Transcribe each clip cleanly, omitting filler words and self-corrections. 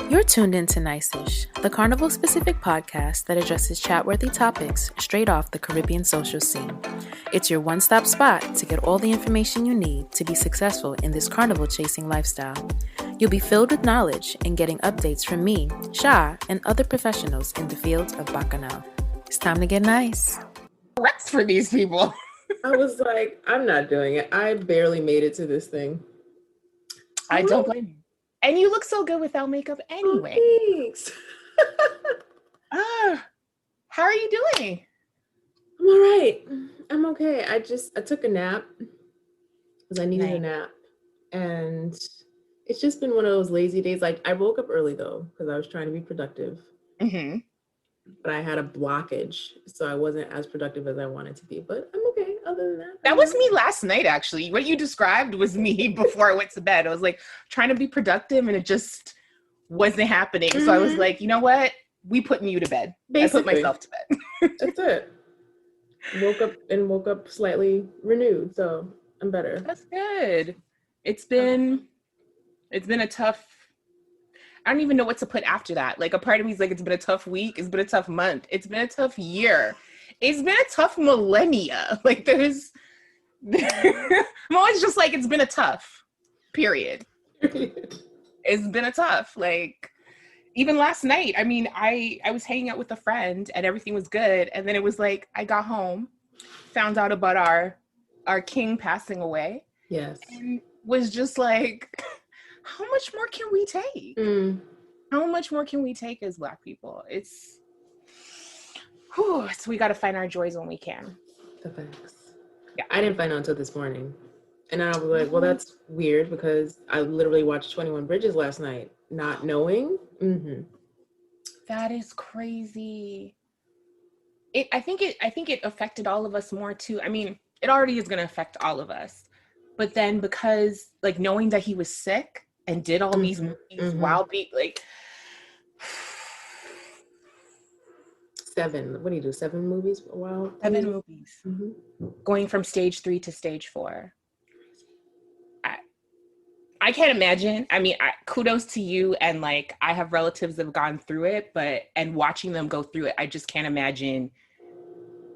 You're tuned in to Nice-ish, the carnival-specific podcast that addresses chat-worthy topics straight off the Caribbean social scene. It's your one-stop spot to get all the information you need to be successful in this carnival-chasing lifestyle. You'll be filled with knowledge and getting updates from me, Sha, and other professionals in the field of Bacchanal. It's time to get nice. Rex for these people. I was like, I'm not doing it. I barely made it to this thing. I don't blame you. And you look so good without makeup anyway. Oh, thanks. How are you doing? I'm all right. I'm okay. I took a nap because I needed a nap. And it's just been one of those lazy days. Like, I woke up early though, because I was trying to be productive. Mm-hmm. But I had a blockage, so I wasn't as productive as I wanted to be. But I'm okay. Other than that, that was me last night. Actually, what you described was me before I went to bed. I was like trying to be productive, and it just wasn't happening. Mm-hmm. So I was like, you know what? We putting you to bed. Basically. I put myself to bed. That's it. Woke up slightly renewed, so I'm better. That's good. It's been a tough. I don't even know what to put after that. Like, a part of me is like, it's been a tough week. It's been a tough month. It's been a tough year. It's been a tough millennia. Like, I'm always just like, it's been a tough period. It's been a tough, like, even last night. I mean, I was hanging out with a friend and everything was good. And then it was like, I got home, found out about our king passing away. Yes. And was just like, how much more can we take? How much more can we take as Black people? So we got to find our joys when we can. The facts. Yeah, I didn't find out until this morning. And I was like, well, that's weird because I literally watched 21 Bridges last night, not knowing. Mm-hmm. That is crazy. I think it affected all of us more too. I mean, it already is going to affect all of us. But then because, like, knowing that he was sick and did all these movies while being, like... 7. What do you do? 7 movies a while? 7 movies. Mm-hmm. Going from stage 3 to stage 4. I can't imagine. I mean, kudos to you. And, like, I have relatives that have gone through it, and watching them go through it, I just can't imagine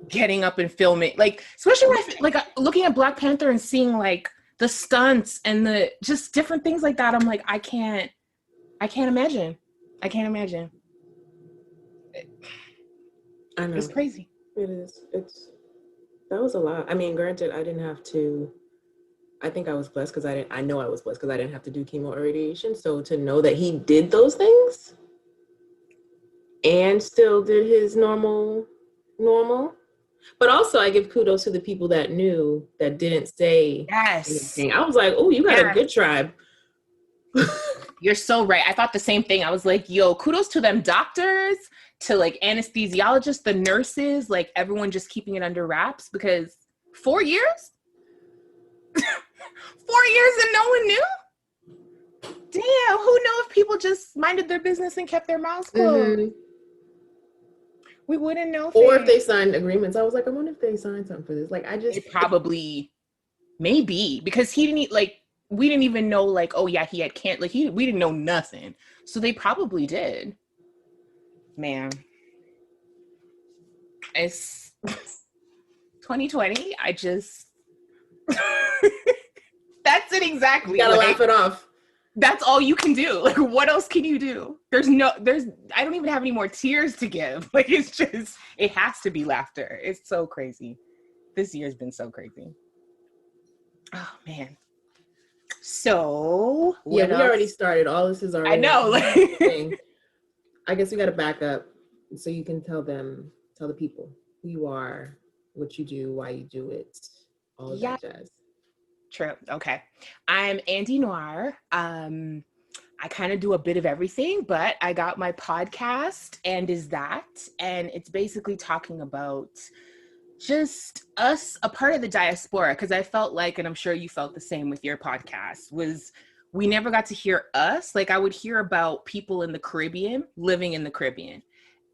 getting up and filming. Like, especially when looking at Black Panther and seeing, like, the stunts and the just different things like that. I'm like, I can't imagine. I can't imagine. I know. It's crazy. It is. That was a lot. I mean, granted, I didn't have to. I think I was blessed because I know I was blessed because I didn't have to do chemo or radiation. So to know that he did those things and still did his normal, but also I give kudos to the people that knew that didn't say anything. I was like, oh, you got a good tribe. You're so right. I thought the same thing. I was like, yo, kudos to them doctors, to, like, anesthesiologists, the nurses, like, everyone just keeping it under wraps, because 4 years? 4 years and no one knew? Damn, who knew if people just minded their business and kept their mouths closed? Mm-hmm. We wouldn't know. Or if they signed agreements. I was like, I wonder if they signed something for this. Like, It probably, maybe, because he didn't, like, we didn't even know, like, oh yeah, he had can't, like, we didn't know nothing. So they probably did. Man. It's 2020. I just, that's it exactly. You gotta laugh it off. That's all you can do. Like, what else can you do? I don't even have any more tears to give. Like, it's just, it has to be laughter. It's so crazy. This year's been so crazy. Oh, man. So, yeah, we already started. All this is already. I know. Thing. I guess we got to back up so you can tell the people who you are, what you do, why you do it, all of that jazz. True. Okay. I'm Andy Noir. I kind of do a bit of everything, but I got my podcast, and it's basically talking about just us, a part of the diaspora, because I felt like, and I'm sure you felt the same with your podcast, was we never got to hear us. Like, I would hear about people in the Caribbean, living in the Caribbean,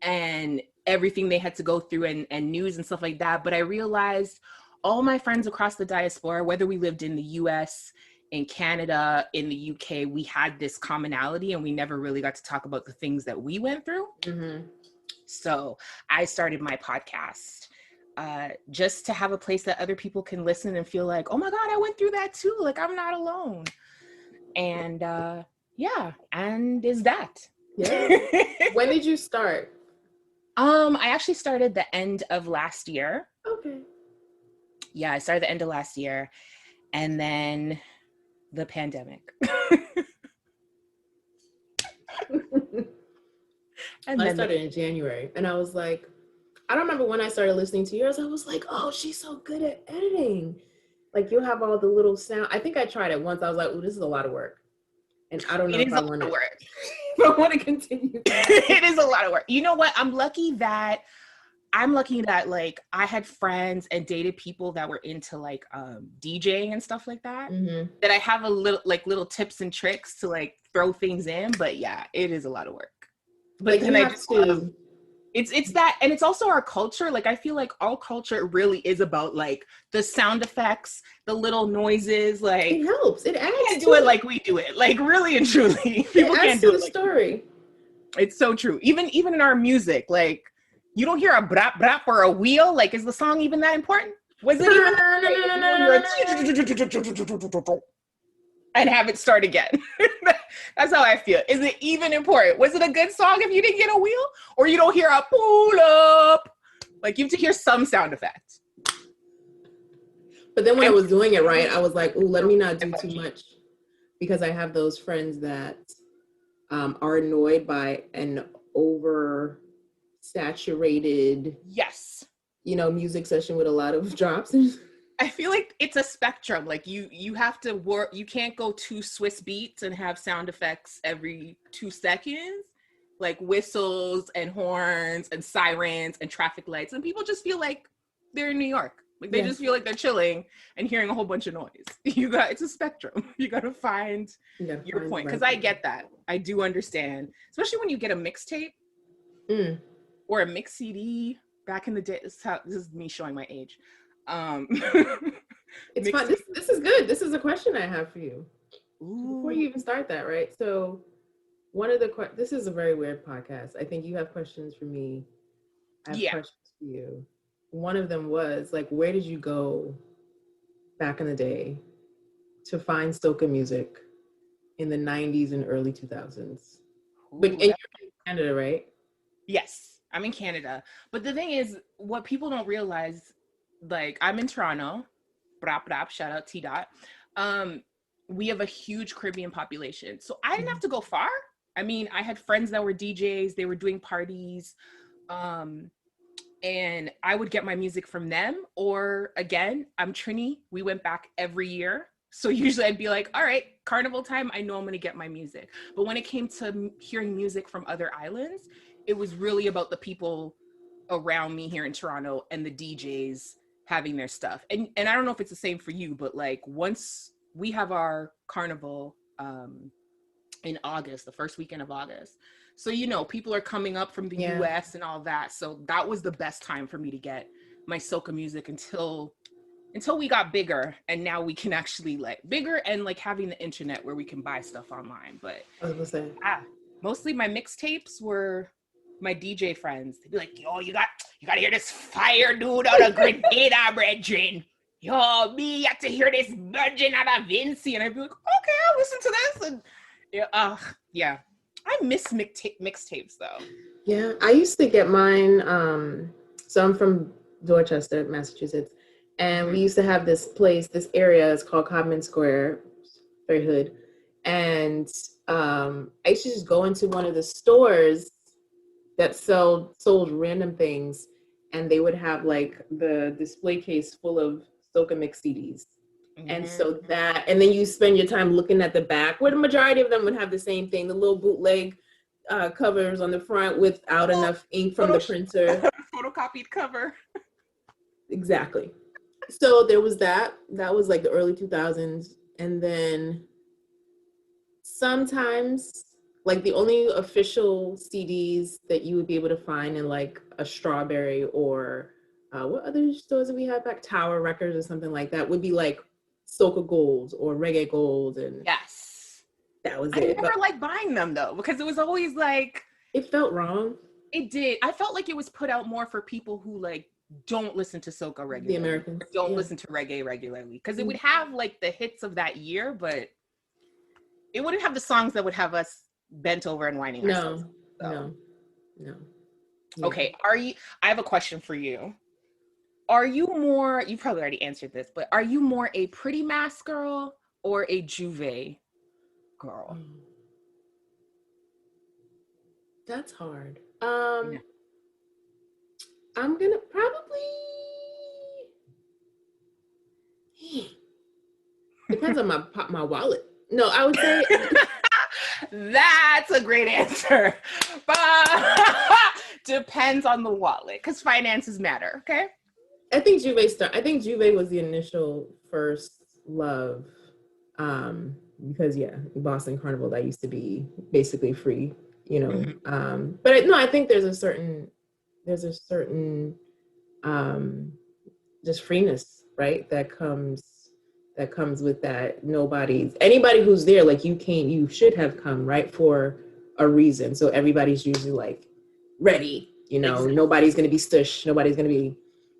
and everything they had to go through and news and stuff like that. But I realized all my friends across the diaspora, whether we lived in the US, in Canada, in the UK, we had this commonality and we never really got to talk about the things that we went through. Mm-hmm. So I started my podcast just to have a place that other people can listen and feel like, oh my God, I went through that too. Like, I'm not alone. And yeah, and is that. Yeah. When did you start? I actually started the end of last year. Okay. Yeah, I started the end of last year. And then the pandemic. And I started in January, and I was like, I don't remember when I started listening to yours. I was like, oh, she's so good at editing. Like, you have all the little sound. I think I tried it once. I was like, oh, this is a lot of work. And I don't know if I want to work. I want to continue. It is a lot of work. You know what? I'm lucky that like I had friends and dated people that were into like DJing and stuff like that. Mm-hmm. That I have a little tips and tricks to like throw things in. But yeah, it is a lot of work. But like, then I just love, it's that, and it's also our culture. Like, I feel like our culture really is about like the sound effects, the little noises. Like, it helps. It adds. Can't do it like we do it. Like, really and truly, people can't do it. The story. It's so true. Even in our music, like, you don't hear a brap brap or a wheel. Like, is the song even that important? Was it even? And have it start again. That's how I feel. Is it even important? Was it a good song if you didn't get a wheel? Or you don't hear a pull up? Like, you have to hear some sound effects. But then when I was doing it right, I was like, ooh, let me not do too much. Because I have those friends that are annoyed by an over-saturated, yes, music session with a lot of drops. I feel like it's a spectrum. Like, you have to work. You can't go to Swiss beats and have sound effects every 2 seconds, like whistles and horns and sirens and traffic lights. And people just feel like they're in New York. Like, they just feel like they're chilling and hearing a whole bunch of noise. It's a spectrum. You got to find your point. Because I get that. I do understand. Especially when you get a mixtape or a mix CD back in the day. This is me showing my age. It's fun. This is good. This is a question I have for you. Ooh. Before you even start that, right? So this is a very weird podcast. I think you have questions for me. I have questions for you. One of them was like, where did you go back in the day to find soca music in the 90s and early 2000s? But you're in Canada, right? Yes, I'm in Canada. But the thing is, what people don't realize, like, I'm in Toronto, shout out T Dot. We have a huge Caribbean population. So I didn't have to go far. I mean, I had friends that were DJs, they were doing parties. And I would get my music from them. Or again, I'm Trini. We went back every year. So usually I'd be like, all right, carnival time, I know I'm going to get my music. But when it came to hearing music from other islands, it was really about the people around me here in Toronto and the DJs having their stuff. And I don't know if it's the same for you, but like, once we have our carnival in August, the first weekend of August. So, people are coming up from the US and all that. So that was the best time for me to get my soca music until we got bigger. And now we can actually like bigger and like having the internet where we can buy stuff online. But mostly my mixtapes were my DJ friends. They'd be like, yo, you got to hear this fire dude out of Grenada, brethren. Yo, me, you have to hear this virgin out of Vinci. And I'd be like, okay, I'll listen to this. And yeah. I miss mixtapes though. Yeah, I used to get mine. So I'm from Dorchester, Massachusetts. And we used to have this area, it's called Codman Square, very hood. And I used to just go into one of the stores that sold random things, and they would have like the display case full of soca mix CDs. Mm-hmm. And so and then you spend your time looking at the back, where the majority of them would have the same thing, the little bootleg covers on the front without enough ink from the printer. Photocopied cover. Exactly. So there was that was like the early 2000s. And then sometimes like the only official CDs that you would be able to find in like a Strawberry or what other stores did we have back? Tower Records or something like that would be like Soca Gold or Reggae Gold, and yes, that was I it. never liked buying them though, because it was always like, it felt wrong. It did. I felt like it was put out more for people who like don't listen to soca regularly. The Americans don't listen to reggae regularly, because it would have like the hits of that year, but it wouldn't have the songs that would have us bent over and whining ourselves. No. Yeah. Okay, I have a question for you. Are you more, you probably already answered this, but are you more a pretty mask girl or a Juve girl? That's hard. I'm gonna probably depends on my wallet. No, I would say that's a great answer. But depends on the wallet, because finances matter. Okay. I think Juve was the initial first love. Because Boston Carnival, that used to be basically free, you know. Mm-hmm. But I think there's a certain just freeness, right? That comes with that. Anybody who's there, like you should have come, right, for a reason. So everybody's usually like ready, you know. Exactly. Nobody's gonna be stush, nobody's gonna be,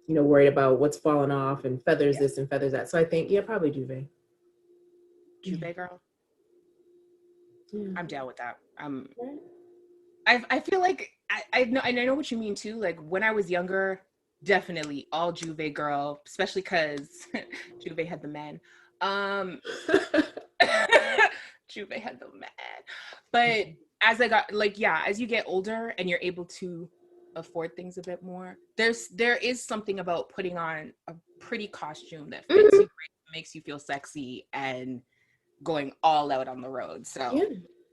you know, worried about what's falling off and feathers this and feathers that. So I think probably Juve. Juve girl. Yeah. I'm down with that. I feel like I know what you mean too. Like when I was younger, definitely all Juve girl, especially because Juve had the men. Juve had the men. But as I got as you get older and you're able to afford things a bit more, there is something about putting on a pretty costume that fits you great, makes you feel sexy, and going all out on the road. So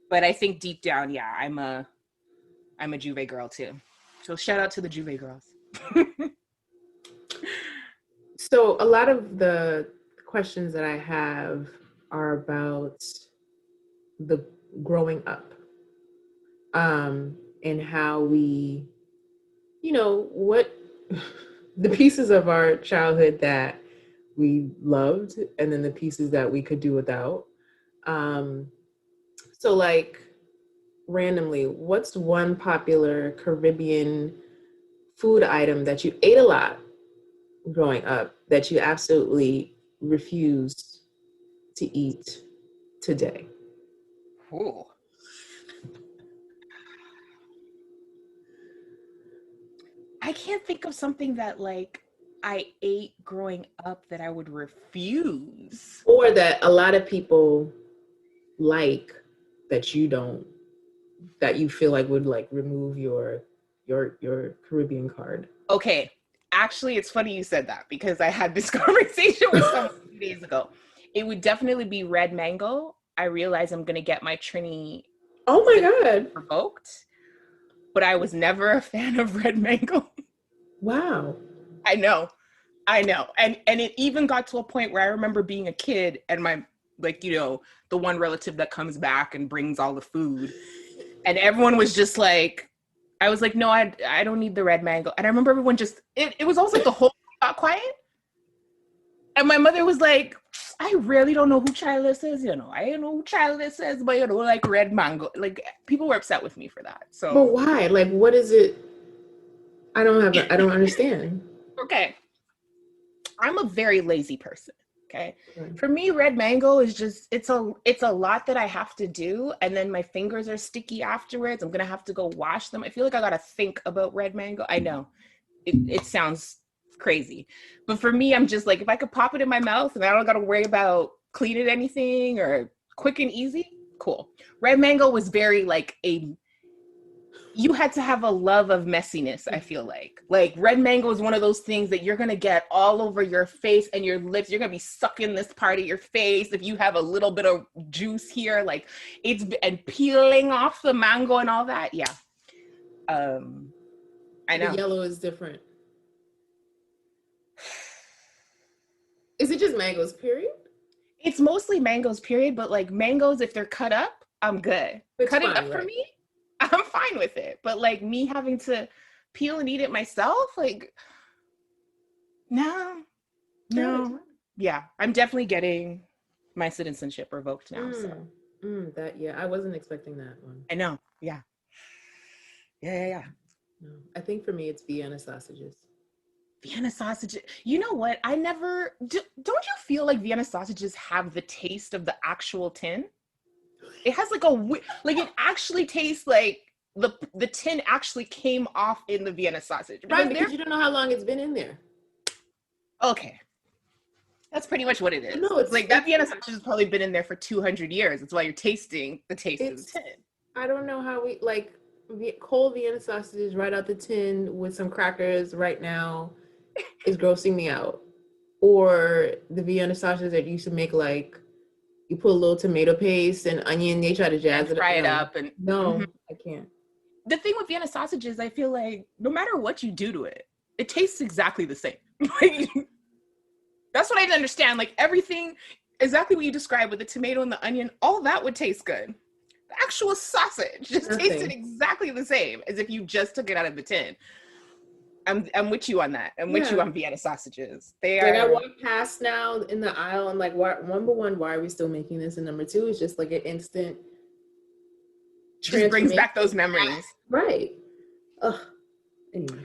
but I think deep down, I'm a Juve girl too. So shout out to the Juve girls. So a lot of the questions that I have are about the growing up, and how we, you know, what the pieces of our childhood that we loved, and then the pieces that we could do without. So like randomly, what's one popular Caribbean food item that you ate a lot growing up that you absolutely refuse to eat today? Ooh. I can't think of something that like I ate growing up that I would refuse. Or that a lot of people like that you don't, that you feel like would like remove your Caribbean card. Okay. Actually, it's funny you said that, because I had this conversation with someone 2 days ago. It would definitely be red mango. I realize I'm going to get my Trini revoked, but I was never a fan of red mango. Wow. I know. And it even got to a point where I remember being a kid and my, like, you know, the one relative that comes back and brings all the food, and everyone was just like, I was like, no, I don't need the red mango. And I remember everyone just, it was almost like the whole got quiet. And my mother was like, I really don't know who child this is, you know. I don't know who child this is, but you know, like red mango. Like people were upset with me for that. So but why? Like, what is it? I don't understand. Okay. I'm a very lazy person. Okay. Right. For me, red mango is just, it's a lot that I have to do. And then my fingers are sticky afterwards. I'm going to have to go wash them. I feel like I got to think about red mango. I know it sounds crazy, but for me, I'm just like, if I could pop it in my mouth and I don't got to worry about cleaning anything, or quick and easy, cool. Red mango was very like you had to have a love of messiness. I feel like red mango is one of those things that you're going to get all over your face and your lips. You're going to be sucking this part of your face. If you have a little bit of juice here, like and peeling off the mango and all that. Yeah. I know. The yellow is different. Is it just mangoes, period? It's mostly mangoes, period. But like mangoes, if they're cut up, I'm good. Cutting up for me, I'm fine with it. But like me having to peel and eat it myself, like, no. Yeah, I'm definitely getting my citizenship revoked now. So I wasn't expecting that one. I know. Yeah. Yeah. No, I think for me it's Vienna sausages. Vienna sausages. You know what? I never. Don't you feel like Vienna sausages have the taste of the actual tin? It has like it actually tastes like the tin actually came off in the Vienna sausage. Right, because you don't know how long it's been in there. Okay. That's pretty much what it is. No, it's like that Vienna sausage has probably been in there for 200 years. That's why you're tasting the taste of the tin. I don't know how we like cold Vienna sausages right out the tin with some crackers right now is grossing me out. Or the Vienna sausages that you used to make, like you put a little tomato paste and onion, they try to jazz it up. Fry it up and I can't. The thing with Vienna sausages, I feel like no matter what you do to it, it tastes exactly the same. That's what I didn't understand. Like everything, exactly what you described with the tomato and the onion, all that would taste good. The actual sausage just tasted exactly the same as if you just took it out of the tin. I'm with you on that. I'm with you on Vienna sausages. They are. Like I walk past now in the aisle and like, number one, why are we still making this? And number two is just like an instant. Just brings back those memories. Right. Ugh. Anyway.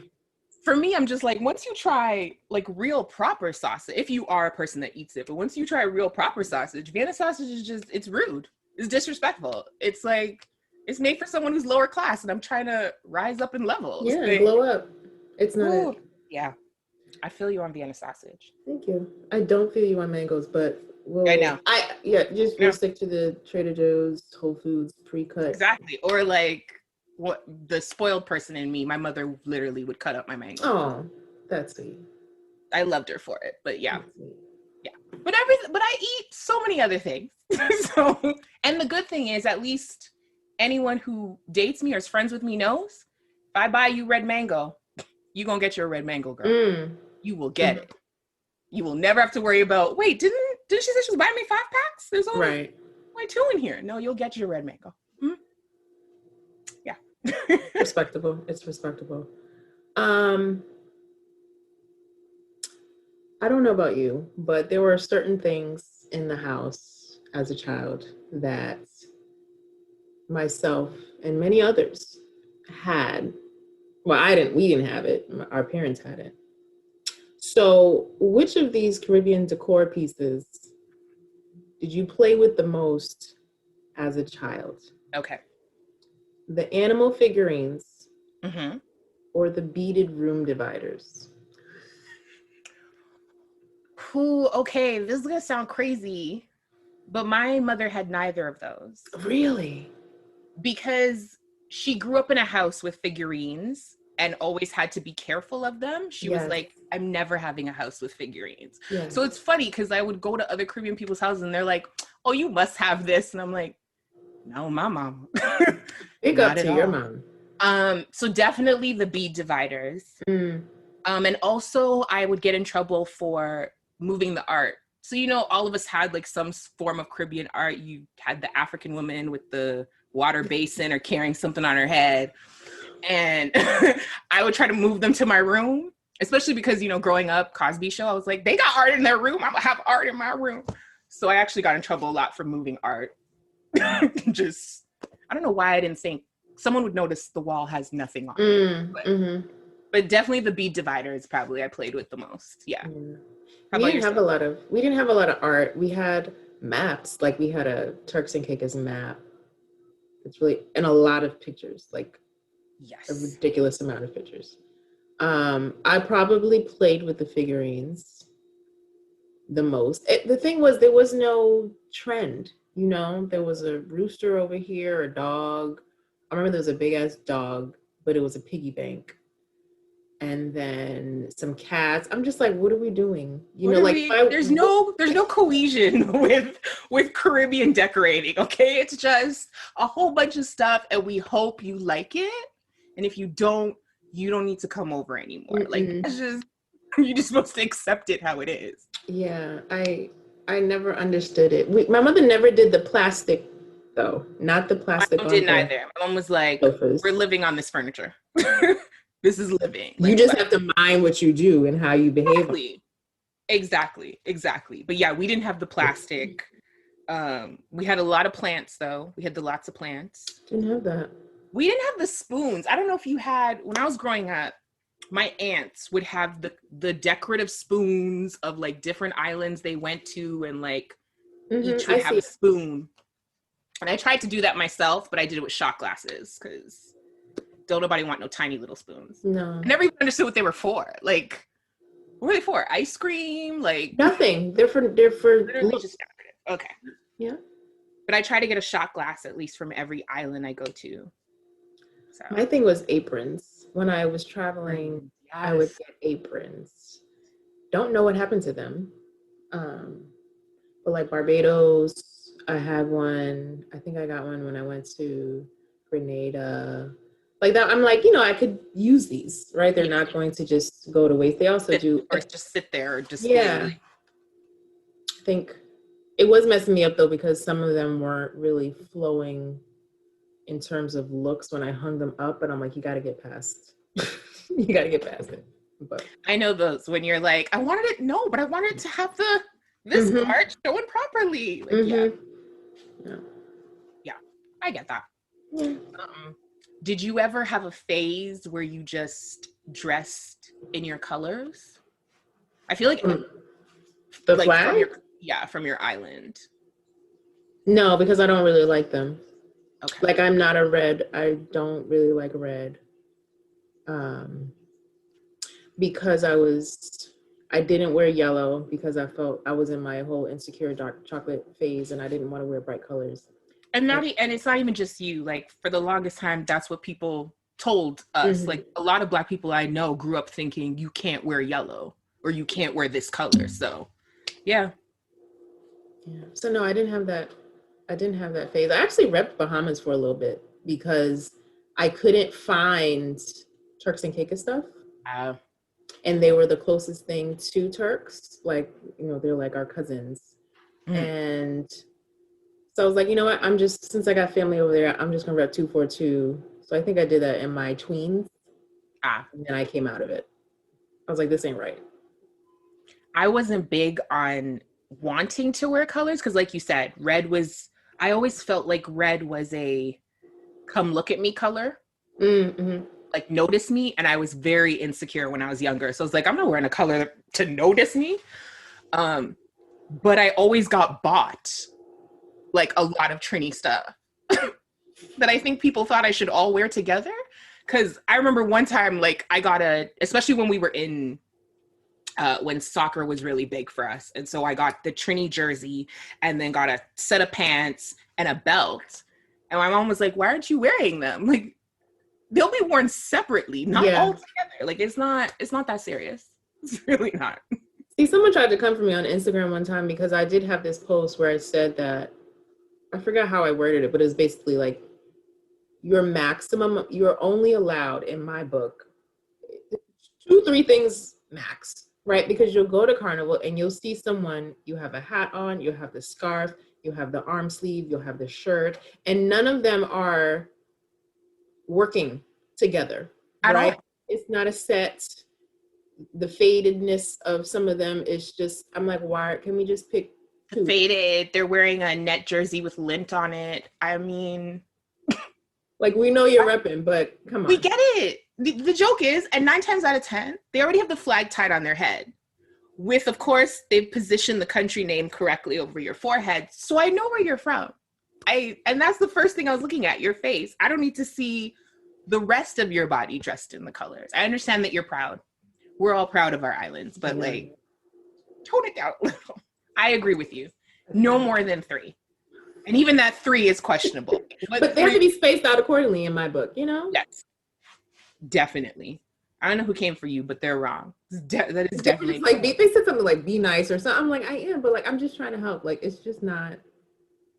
For me, I'm just like, once you try like real proper sausage, if you are a person that eats it, but once you try real proper sausage, Vienna sausage is just, it's rude. It's disrespectful. It's like, it's made for someone who's lower class and I'm trying to rise up in levels. Yeah, glow up. It's not it. Yeah. I feel you on Vienna sausage. Thank you. I don't feel you on mangoes, but I know. We'll stick to the Trader Joe's, Whole Foods, pre-cut. Exactly. Or like, what the spoiled person in me, my mother literally would cut up my mango. Oh, that's sweet. I loved her for it, but yeah. But I eat so many other things. And the good thing is, at least anyone who dates me or is friends with me knows, if I buy you red mango, you gonna get your red mango, girl. You will get it. You will never have to worry about, wait, didn't she say she was buying me 5 packs? There's only 2 in here. No, you'll get your red mango. Yeah. Respectable. It's respectable. I don't know about you, but there were certain things in the house as a child that myself and many others had. Well, we didn't have it. Our parents had it. So which of these Caribbean decor pieces did you play with the most as a child? Okay. The animal figurines or the beaded room dividers? Okay, this is gonna sound crazy, but my mother had neither of those. Really? Because she grew up in a house with figurines and always had to be careful of them. She was like, I'm never having a house with figurines. Yes. So it's funny because I would go to other Caribbean people's houses and they're like, oh, you must have this. And I'm like, no, my mom. Big up to your mom. So definitely the bead dividers. And also I would get in trouble for moving the art. So, all of us had like some form of Caribbean art. You had the African woman with the water basin or carrying something on her head. And I would try to move them to my room, especially because, growing up, Cosby Show, I was like, they got art in their room. I'm gonna have art in my room. So I actually got in trouble a lot for moving art. I don't know why I didn't think someone would notice the wall has nothing on it. But definitely the bead divider is probably I played with the most. Yeah. We didn't have a lot of art. We had maps. Like we had a Turks and Caicos map. It's really, and a lot of pictures, like a ridiculous amount of pictures. I probably played with the figurines the most. The thing was, there was no trend, there was a rooster over here, a dog. I remember there was a big ass dog, but it was a piggy bank. And then some cats. I'm just like, what are we doing? There's no cohesion with Caribbean decorating. Okay, it's just a whole bunch of stuff, and we hope you like it. And if you don't, you don't need to come over anymore. Like it's just you're just supposed to accept it how it is. Yeah, I never understood it. My mother never did the plastic though, not the plastic. My mom didn't either. My mom was like, sofas. We're living on this furniture. This is living. You just have to mind what you do and how you behave. Exactly. But yeah, we didn't have the plastic. We had a lot of plants though. We had lots of plants. Didn't have that. We didn't have the spoons. I don't know if you had, when I was growing up, my aunts would have the decorative spoons of like different islands they went to, and like each would have a spoon. And I tried to do that myself, but I did it with shot glasses because don't nobody want no tiny little spoons. No. I never even understood what they were for. Like, what were they for? Ice cream? Like nothing. They're for literally just decorative. Okay. Yeah. But I try to get a shot glass at least from every island I go to. So my thing was aprons. When I was traveling, yes. I would get aprons. Don't know what happened to them. But like Barbados, I had one. I think I got one when I went to Grenada. Like that, I'm like, I could use these, right? They're not going to just go to waste. They also do. Or just sit there or just. Yeah. I think it was messing me up though, because some of them weren't really flowing in terms of looks when I hung them up, and I'm like, you got to get past it. But I know those when you're like, I wanted it to have this part showing properly. Like, yeah, I get that. Yeah. Did you ever have a phase where you just dressed in your colors? I feel like the flag? From your island. No, because I don't really like them. Okay. Like I'm not a red. I don't really like red. Because I didn't wear yellow because I felt I was in my whole insecure dark chocolate phase, and I didn't want to wear bright colors. And it's not even just you. Like for the longest time, that's what people told us. Like a lot of Black people I know grew up thinking you can't wear yellow or you can't wear this color. So, yeah. So no, I didn't have that. I didn't have that phase. I actually repped Bahamas for a little bit because I couldn't find Turks and Caicos stuff. And they were the closest thing to Turks. Like, they're like our cousins. And so I was like, you know what? Since I got family over there, I'm just going to rep 242. So I think I did that in my tweens. And then I came out of it. I was like, this ain't right. I wasn't big on wanting to wear colors because like you said, I always felt like red was a come look at me color. Like notice me. And I was very insecure when I was younger. So I was like, I'm not wearing a color to notice me. But I always got bought like a lot of Trini stuff that I think people thought I should all wear together. Cause I remember one time, like I got especially when we were in, when soccer was really big for us. And so I got the Trini jersey and then got a set of pants and a belt. And my mom was like, why aren't you wearing them? Like they'll be worn separately, not all together. Like it's not that serious. It's really not. See, someone tried to come for me on Instagram one time because I did have this post where I said that, I forgot how I worded it, but it's basically like you're only allowed in my book 2-3 things max, right? Because you'll go to Carnival and you'll see someone, you have a hat on, you have the scarf, you have the arm sleeve, you'll have the shirt, and none of them are working together, right? It's not a set. The fadedness of some of them is just, I'm like, why can we just pick two? Faded. They're wearing a net jersey with lint on it. I mean, like we know you're repping, but come on. We get it. The joke is, and 9 times out of 10, they already have the flag tied on their head. With, of course, they've positioned the country name correctly over your forehead, so I know where you're from. And that's the first thing I was looking at, your face. I don't need to see the rest of your body dressed in the colors. I understand that you're proud. We're all proud of our islands, but like, tone it down a little. I agree with you. No more than 3. And even that 3 is questionable. But they have to be spaced out accordingly in my book, Yes, definitely. I don't know who came for you, but they're wrong. That is definitely like they said something like be nice or something. I'm like, I am, but like I'm just trying to help. Like it's just not.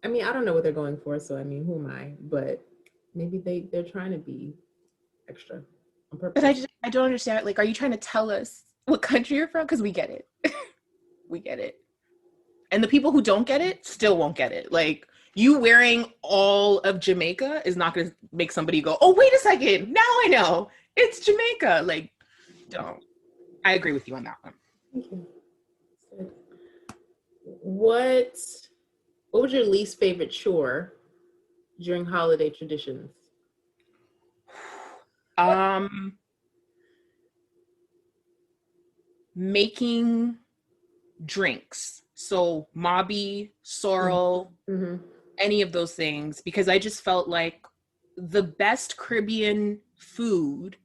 I mean, I don't know what they're going for, so I mean, who am I? But maybe they're trying to be extra on purpose. But I don't understand. Like, are you trying to tell us what country you're from? Because we get it. We get it. And the people who don't get it still won't get it. Like, you wearing all of Jamaica is not going to make somebody go, oh, wait a second. Now I know. It's Jamaica. Like, don't. I agree with you on that one. Thank you. What was your least favorite chore during holiday traditions? Making drinks. So mabi, sorrel, any of those things, because I just felt like the best Caribbean food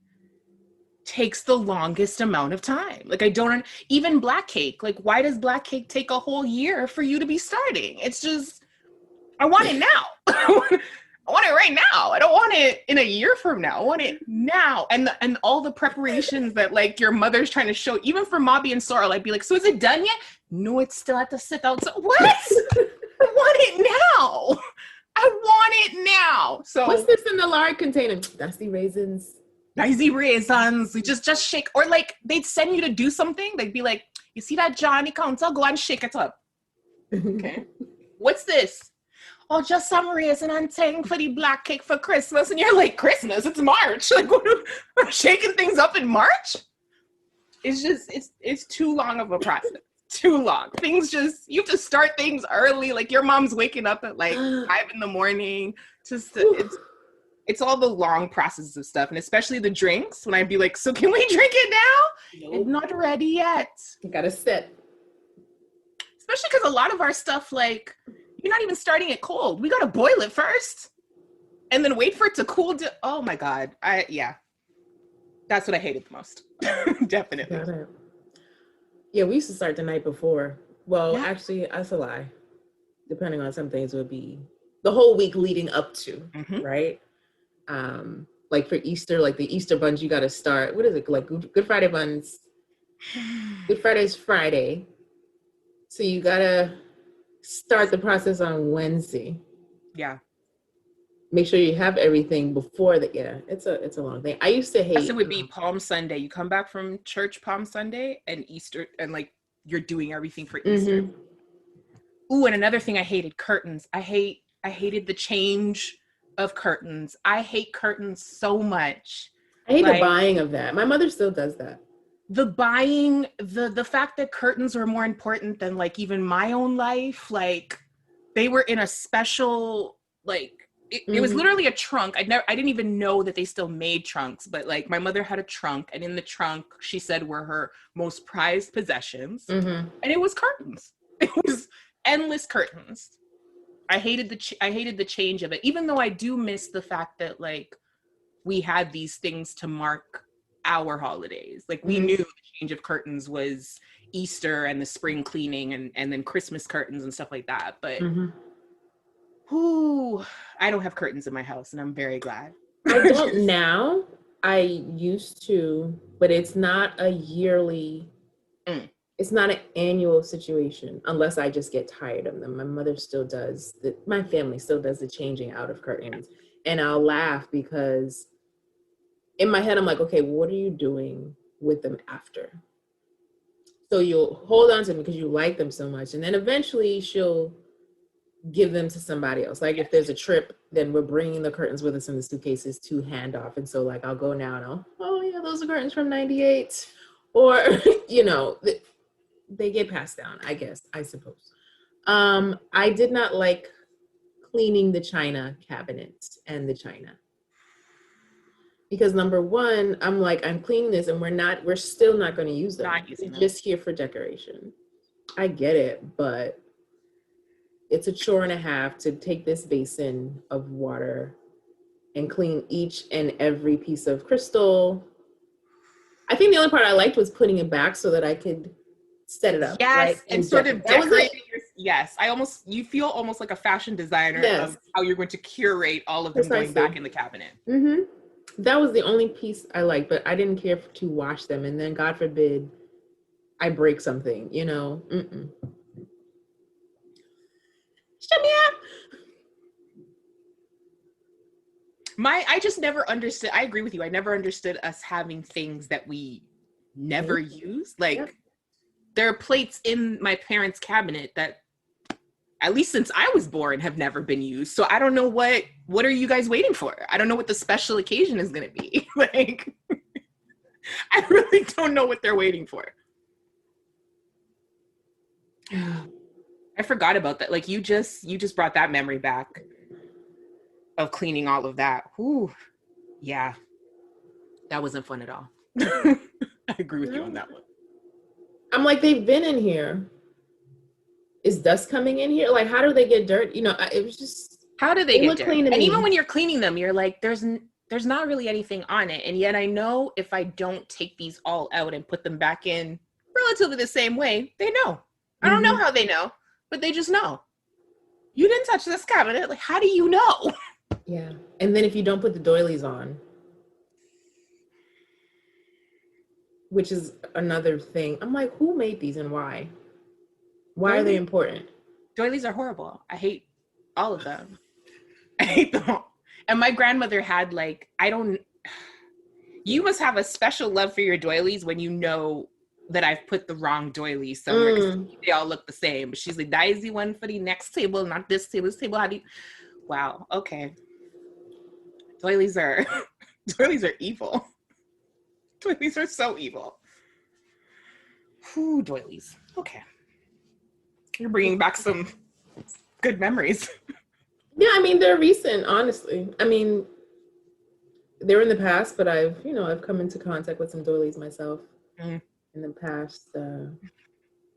takes the longest amount of time. Like I don't even black cake. Like why does black cake take a whole year for you to be starting? It's just I want it now. I want it right now. I don't want it in a year from now. I want it now. And all the preparations that like your mother's trying to show, even for Mabi and Sorrel, I'd be like, so is it done yet? No, it's still at the sit outside. What? I want it now. I want it now. So what's this in the lard container? That's the raisins. Dicey raisins. We just shake. Or like they'd send you to do something. They'd be like, you see that Johnny counter? Go and shake it up. Okay. What's this? Oh, just some raisin and thing for the black cake for Christmas. And you're like, Christmas? It's March. Like, we're shaking things up in March? It's just, it's too long of a process. Too long. Things just, you have to start things early. Like your mom's waking up at like 5 a.m. Just, it's all the long processes of stuff. And especially the drinks when I'd be like, so can we drink it now? Nope. It's not ready yet. You gotta sit. Especially because a lot of our stuff, like, you're not even starting it cold. We gotta boil it first and then wait for it to cool. Oh my God. Yeah. That's what I hated the most. Definitely. Yeah, we used to start the night before. Well, actually, that's a lie. Depending on some things, would be the whole week leading up to, right? Like for Easter, like the Easter buns, you gotta start. What is it? Like Good Friday buns. Good Friday's Friday. So you gotta start the process on Wednesday. Yeah. Make sure you have everything before that. Yeah, it's a long thing. I used to hate. Yes, it would be Palm Sunday. You come back from church Palm Sunday and Easter, and like you're doing everything for Easter. Ooh, and another thing I hated, curtains. I hated the change of curtains. I hate curtains so much. I hate the buying of that. My mother still does that. The buying, the fact that curtains were more important than like even my own life. Like they were in a special, like it was literally a trunk. I didn't even know that they still made trunks, but like my mother had a trunk, and in the trunk she said were her most prized possessions, and it was curtains. It was endless curtains. I hated the change of it, even though I do miss the fact that like we had these things to mark our holidays. Like we knew the change of curtains was Easter and the spring cleaning and then Christmas curtains and stuff like that. But I don't have curtains in my house, and I'm very glad. I don't now. I used to, but it's not a yearly, it's not an annual situation unless I just get tired of them. My mother still does, my family still does the changing out of curtains. And I'll laugh because in my head, I'm like, okay, what are you doing with them after? So you'll hold on to them because you like them so much. And then eventually she'll give them to somebody else. Like if there's a trip, then we're bringing the curtains with us in the suitcases to hand off. And so like, I'll go now and oh yeah, those are curtains from 98. Or, you know, they get passed down, I suppose. I did not like cleaning the china cabinets and the china. Because number one, I'm like, I'm cleaning this and we're still not going to use them. It's just here for decoration. I get it, but it's a chore and a half to take this basin of water and clean each and every piece of crystal. I think the only part I liked was putting it back so that I could set it up. Yes, right? and sort of decorating. Yes, you feel almost like a fashion designer of how you're going to curate all of them going back in the cabinet. That was the only piece I liked, but I didn't care to wash them. And then God forbid I break something, you know. Shut me up. I just never understood. I agree with you. I never understood us having things that we never used. Like there are plates in my parents' cabinet that, at least since I was born, have never been used. So I don't know what are you guys waiting for? I don't know what the special occasion is going to be. Like, I really don't know what they're waiting for. I forgot about that. Like you just brought that memory back of cleaning all of that. Ooh, yeah, that wasn't fun at all. I agree with you on that one. I'm like, they've been in here. Is dust coming in here? Like, how do they get dirt? You know, it was just. How do they get dirt? Clean to and me. Even when you're cleaning them, you're like, there's not really anything on it. And yet I know if I don't take these all out and put them back in relatively the same way, they know. I don't know how they know, but they just know. You didn't touch this cabinet. Like, how do you know? Yeah. And then if you don't put the doilies on, which is another thing. I'm like, who made these and why? Why are they important? Doilies are horrible. I hate all of them. I hate them all. And my grandmother had like, you must have a special love for your doilies when you know that I've put the wrong doilies somewhere. 'Cause they all look the same. But she's like, that is the one for the next table, not this table. This table, how do you... Wow, okay. Doilies are evil. Doilies are so evil. Whew, doilies. Okay. You're bringing back some good memories. Yeah, I mean, they're recent, honestly. I mean, they're in the past, but I've come into contact with some doilies myself in the past,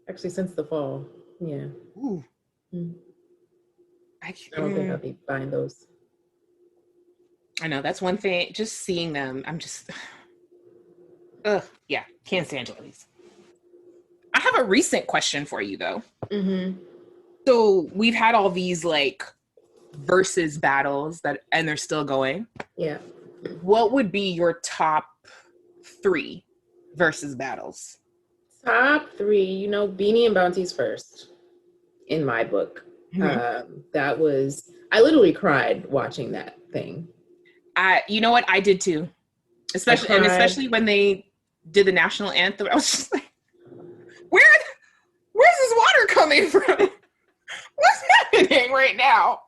actually since the fall. Yeah. Ooh. I don't think I'll be buying those. I know, that's one thing. Just seeing them, I'm just... yeah, can't stand doilies. I have a recent question for you, though. So we've had all these, like, versus battles and they're still going. Yeah. What would be your top 3 versus battles? Top 3, Beanie and Bounty's first, in my book. That was... I literally cried watching that thing. You know what? I did too. Especially when they did the national anthem. I was just like, where's this water coming from? What's happening right now?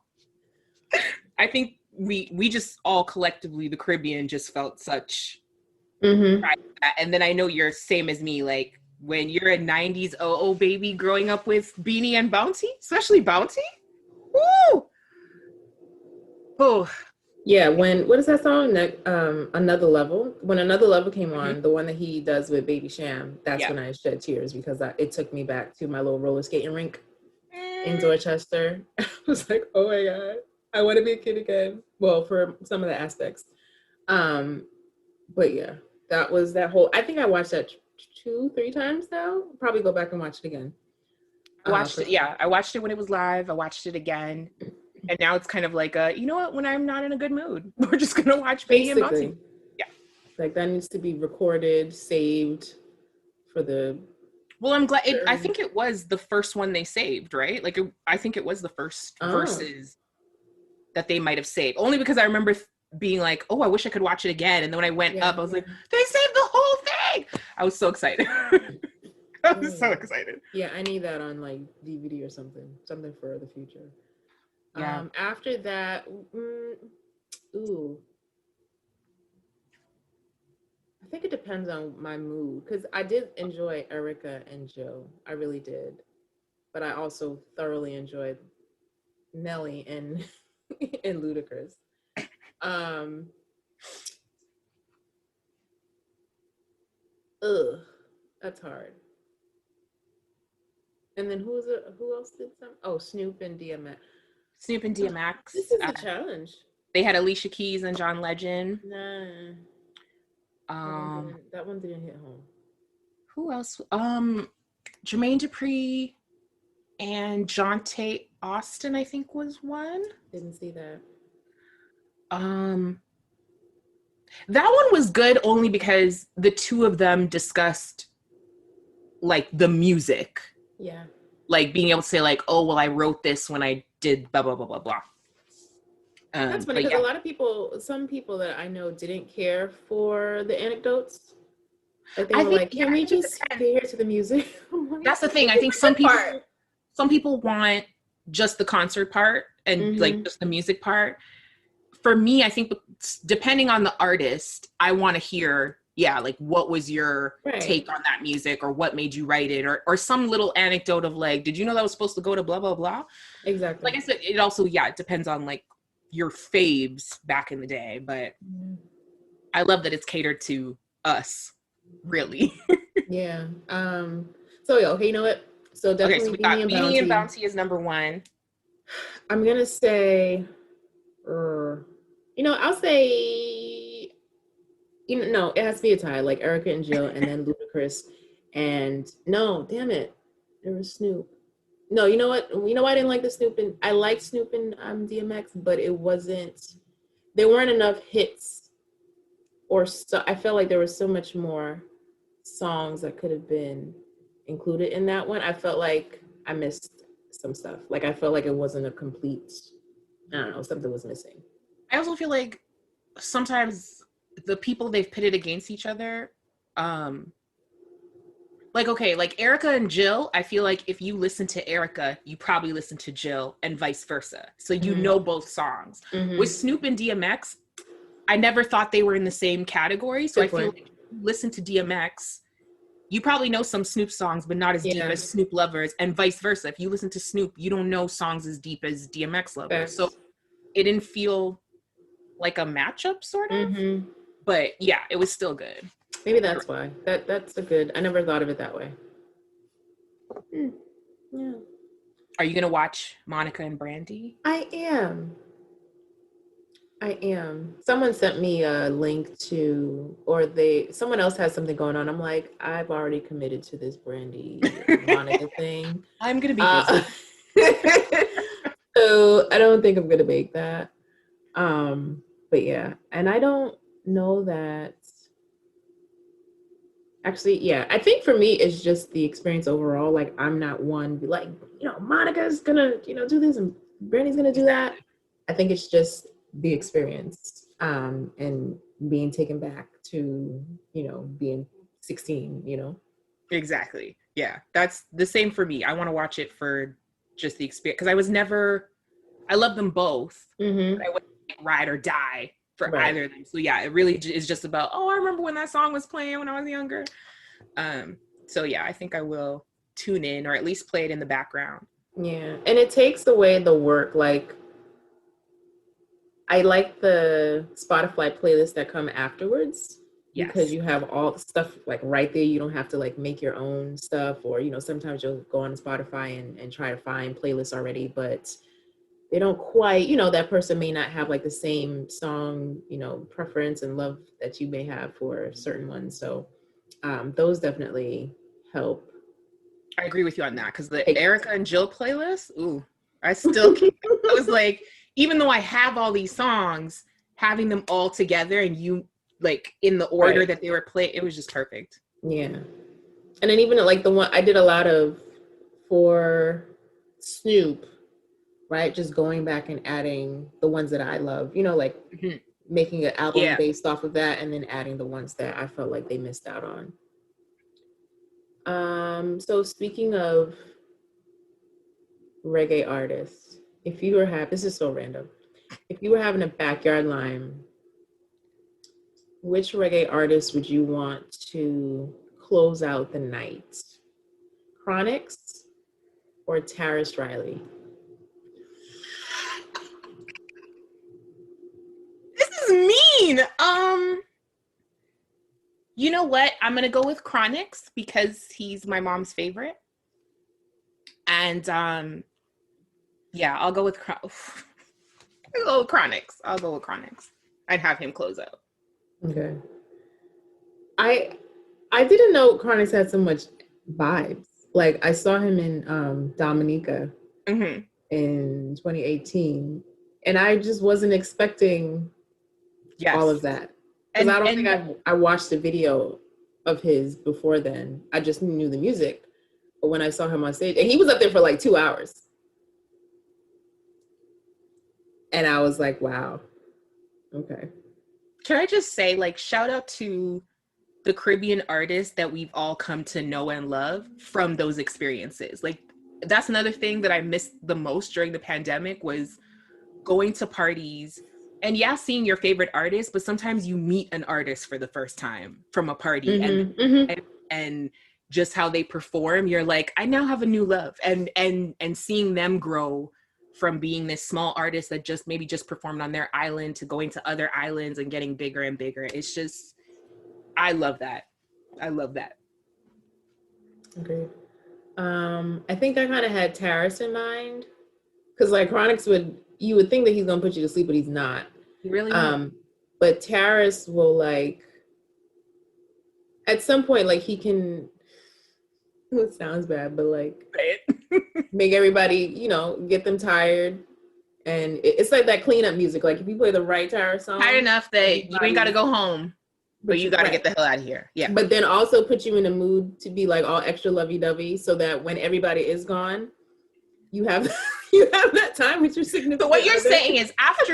I think we just all collectively, the Caribbean, just felt such pride in that. And then I know you're same as me, like when you're a 90s baby growing up with Beanie and Bounty, especially Bounty. Woo! Oh. Yeah, what is that song? Another Level. When Another Level came on, the one that he does with Baby Sham, that's when I shed tears because it took me back to my little roller skating rink in Dorchester. I was like, oh my God, I want to be a kid again. Well, for some of the aspects. But yeah, that was that whole, I think I watched that 2-3 times now. Probably go back and watch it again. I watched it when it was live. I watched it again. And now it's kind of like, you know what? When I'm not in a good mood, we're just going to watch Beanie and Bounty. Yeah. Like that needs to be recorded, saved for the... Well, I'm glad. I think it was the first one they saved, right? Like, I think it was the first verses that they might have saved. Only because I remember being like, oh, I wish I could watch it again. And then when I went up, I was like, they saved the whole thing. I was so excited. I was so excited. Yeah, I need that on like DVD or something for the future. Yeah. After that, I think it depends on my mood because I did enjoy Erica and Joe. I really did, but I also thoroughly enjoyed Nelly and and Ludacris. That's hard. And then who else did some? Oh, Snoop and DMX. Snoop and DMX. This is a challenge. They had Alicia Keys and John Legend. Nah. That one didn't hit home. Who else? Jermaine Dupri and Jonte Austin, I think, was one. Didn't see that. That one was good only because the two of them discussed like the music. Yeah. Like being able to say like, oh, well, I wrote this when I did blah, blah, blah, blah, blah. That's funny because a lot of some people that I know didn't care for the anecdotes. Like they were like, can we just get here to the music? That's the thing. I think some people want just the concert part and like just the music part. For me, I think depending on the artist, I want to hear yeah, like what was your take on that music, or what made you write it, or some little anecdote of like, did you know that was supposed to go to blah blah blah? Exactly. Like I said, it also, yeah, it depends on like your faves back in the day, but I love that it's catered to us, really. Yeah. So yeah, okay, you know what? So definitely Okay, so we got Beanie and Bounty is number one. I'm gonna say, I'll say, no, it has to be a tie, like Erica and Jill, and then Ludacris, and no, damn it, there was Snoop. No, you know what? You know why I didn't like the Snoop, and I liked Snoop and DMX, but there weren't enough hits, or so I felt like there was so much more songs that could have been included in that one. I felt like I missed some stuff. Like I felt like it wasn't a complete, I don't know, something was missing. I also feel like sometimes the people they've pitted against each other, like, okay, like Erica and Jill, I feel like if you listen to Erica, you probably listen to Jill and vice versa. So you know both songs. With Snoop and DMX, I never thought they were in the same category. So I feel like if you listen to DMX, you probably know some Snoop songs, but not as deep as Snoop lovers, and vice versa. If you listen to Snoop, you don't know songs as deep as DMX lovers. So it didn't feel like a matchup, sort of. But yeah, it was still good. Maybe that's why. That's a good. I never thought of it that way. Yeah. Are you gonna watch Monica and Brandy? I am. Someone sent me a link to, someone else has something going on. I'm like, I've already committed to this Brandy Monica thing. I'm gonna be busy. So I don't think I'm gonna make that. But yeah, and I don't know that. Actually, yeah, I think for me it's just the experience overall. Like I'm not one like, Monica's gonna, do this and Brandy's gonna do that. I think it's just the experience and being taken back to, being 16, Exactly. Yeah, that's the same for me. I want to watch it for just the experience, because I love them both, but I wouldn't ride or die for either of them. So yeah, it really is just about, I remember when that song was playing when I was younger. So yeah, I think I will tune in, or at least play it in the background. Yeah, and it takes away the work. Like, I like the Spotify playlists that come afterwards, because you have all the stuff like right there. You don't have to like make your own stuff, or sometimes you'll go on Spotify and try to find playlists already, but they don't quite, that person may not have like the same song, preference and love that you may have for certain ones. So those definitely help. I agree with you on that, because the Erica and Jill playlist, I still can't. I was like, even though I have all these songs, having them all together and you like in the order that they were played, it was just perfect. Yeah. And then even like the one I did a lot of for Snoop, right? Just going back and adding the ones that I love, like making an album based off of that, and then adding the ones that I felt like they missed out on. So speaking of reggae artists, if you were this is so random. If you were having a backyard lime, which reggae artist would you want to close out the night? Chronix or Tarrus Riley? This is mean. You know what? I'm gonna go with Chronix because he's my mom's favorite. And I'll go with Chronix. I'll go with Chronix. I'd have him close out. Okay. I didn't know Chronix had so much vibes. Like I saw him in Dominica in 2018, and I just wasn't expecting all of that. Because I don't think I watched a video of his before then. I just knew the music. But when I saw him on stage, and he was up there for like 2 hours. And I was like, wow. Okay. Can I just say, like, shout out to the Caribbean artists that we've all come to know and love from those experiences. Like, that's another thing that I missed the most during the pandemic was going to parties And yeah, seeing your favorite artist, but sometimes you meet an artist for the first time from a party, and just how they perform, you're like, I now have a new love. And seeing them grow from being this small artist that just maybe just performed on their island to going to other islands and getting bigger and bigger. It's just, I love that. I love that. Agreed. I think I kind of had Taris in mind, because like Chronix you would think that he's gonna put you to sleep, but he's not. He really won't. But Taris will, like, at some point, like, he can, it sounds bad, but like make everybody, you know, get them tired. And it's like that cleanup music. Like if you play the right Taris song, tired enough that you ain't gotta go home, but you gotta get the hell out of here. Yeah. But then also put you in a mood to be like all extra lovey-dovey, so that when everybody is gone, you have that time with your significant other. So what you're saying is after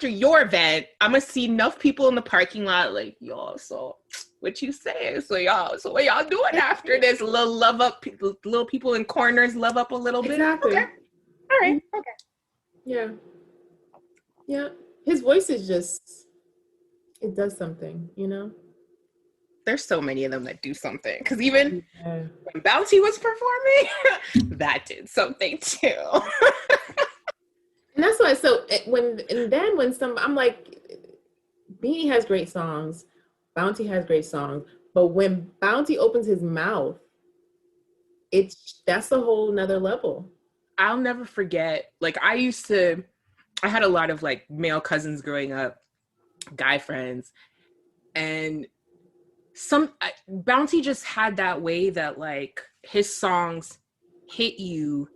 your event, I'm gonna see enough people in the parking lot like, y'all, so what you saying? So what y'all doing after this? Little love up, little people in corners love up a little bit. Exactly. Okay. All right. Okay. Yeah. Yeah. His voice is just, it does something, you know? There's so many of them that do something. Because even when Bounty was performing, that did something too. And that's why, I'm like, Beanie has great songs, Bounty has great songs, but when Bounty opens his mouth, that's a whole nother level. I'll never forget, like I had a lot of like male cousins growing up, guy friends, and Bounty just had that way that like his songs hit you,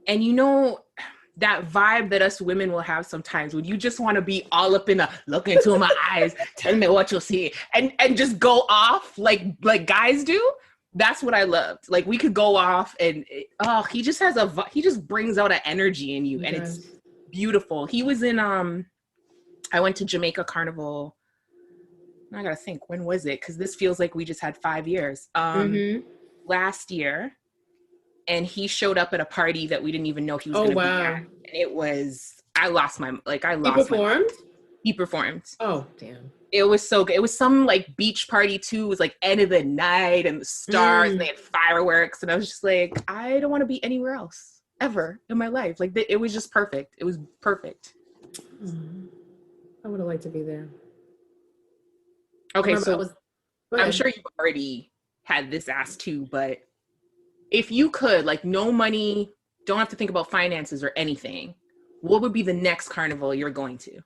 and you know that vibe that us women will have sometimes when you just want to be all up in a look into my eyes, tell me what you'll see, and just go off like guys do. That's what I loved. Like we could go off and he just brings out an energy in you, and it's beautiful. He was in I went to Jamaica Carnival. I gotta think, when was it? Because this feels like we just had 5 years. Last year, and he showed up at a party that we didn't even know he was gonna be at. And it was, I lost my. He performed? He performed. Oh, damn. It was so good. It was some like beach party too. It was like end of the night and the stars and they had fireworks. And I was just like, I don't want to be anywhere else ever in my life. Like it was just perfect. It was perfect. I would have liked to be there. Okay, so I'm sure you've already had this asked too, but if you could, like no money, don't have to think about finances or anything, what would be the next carnival you're going to?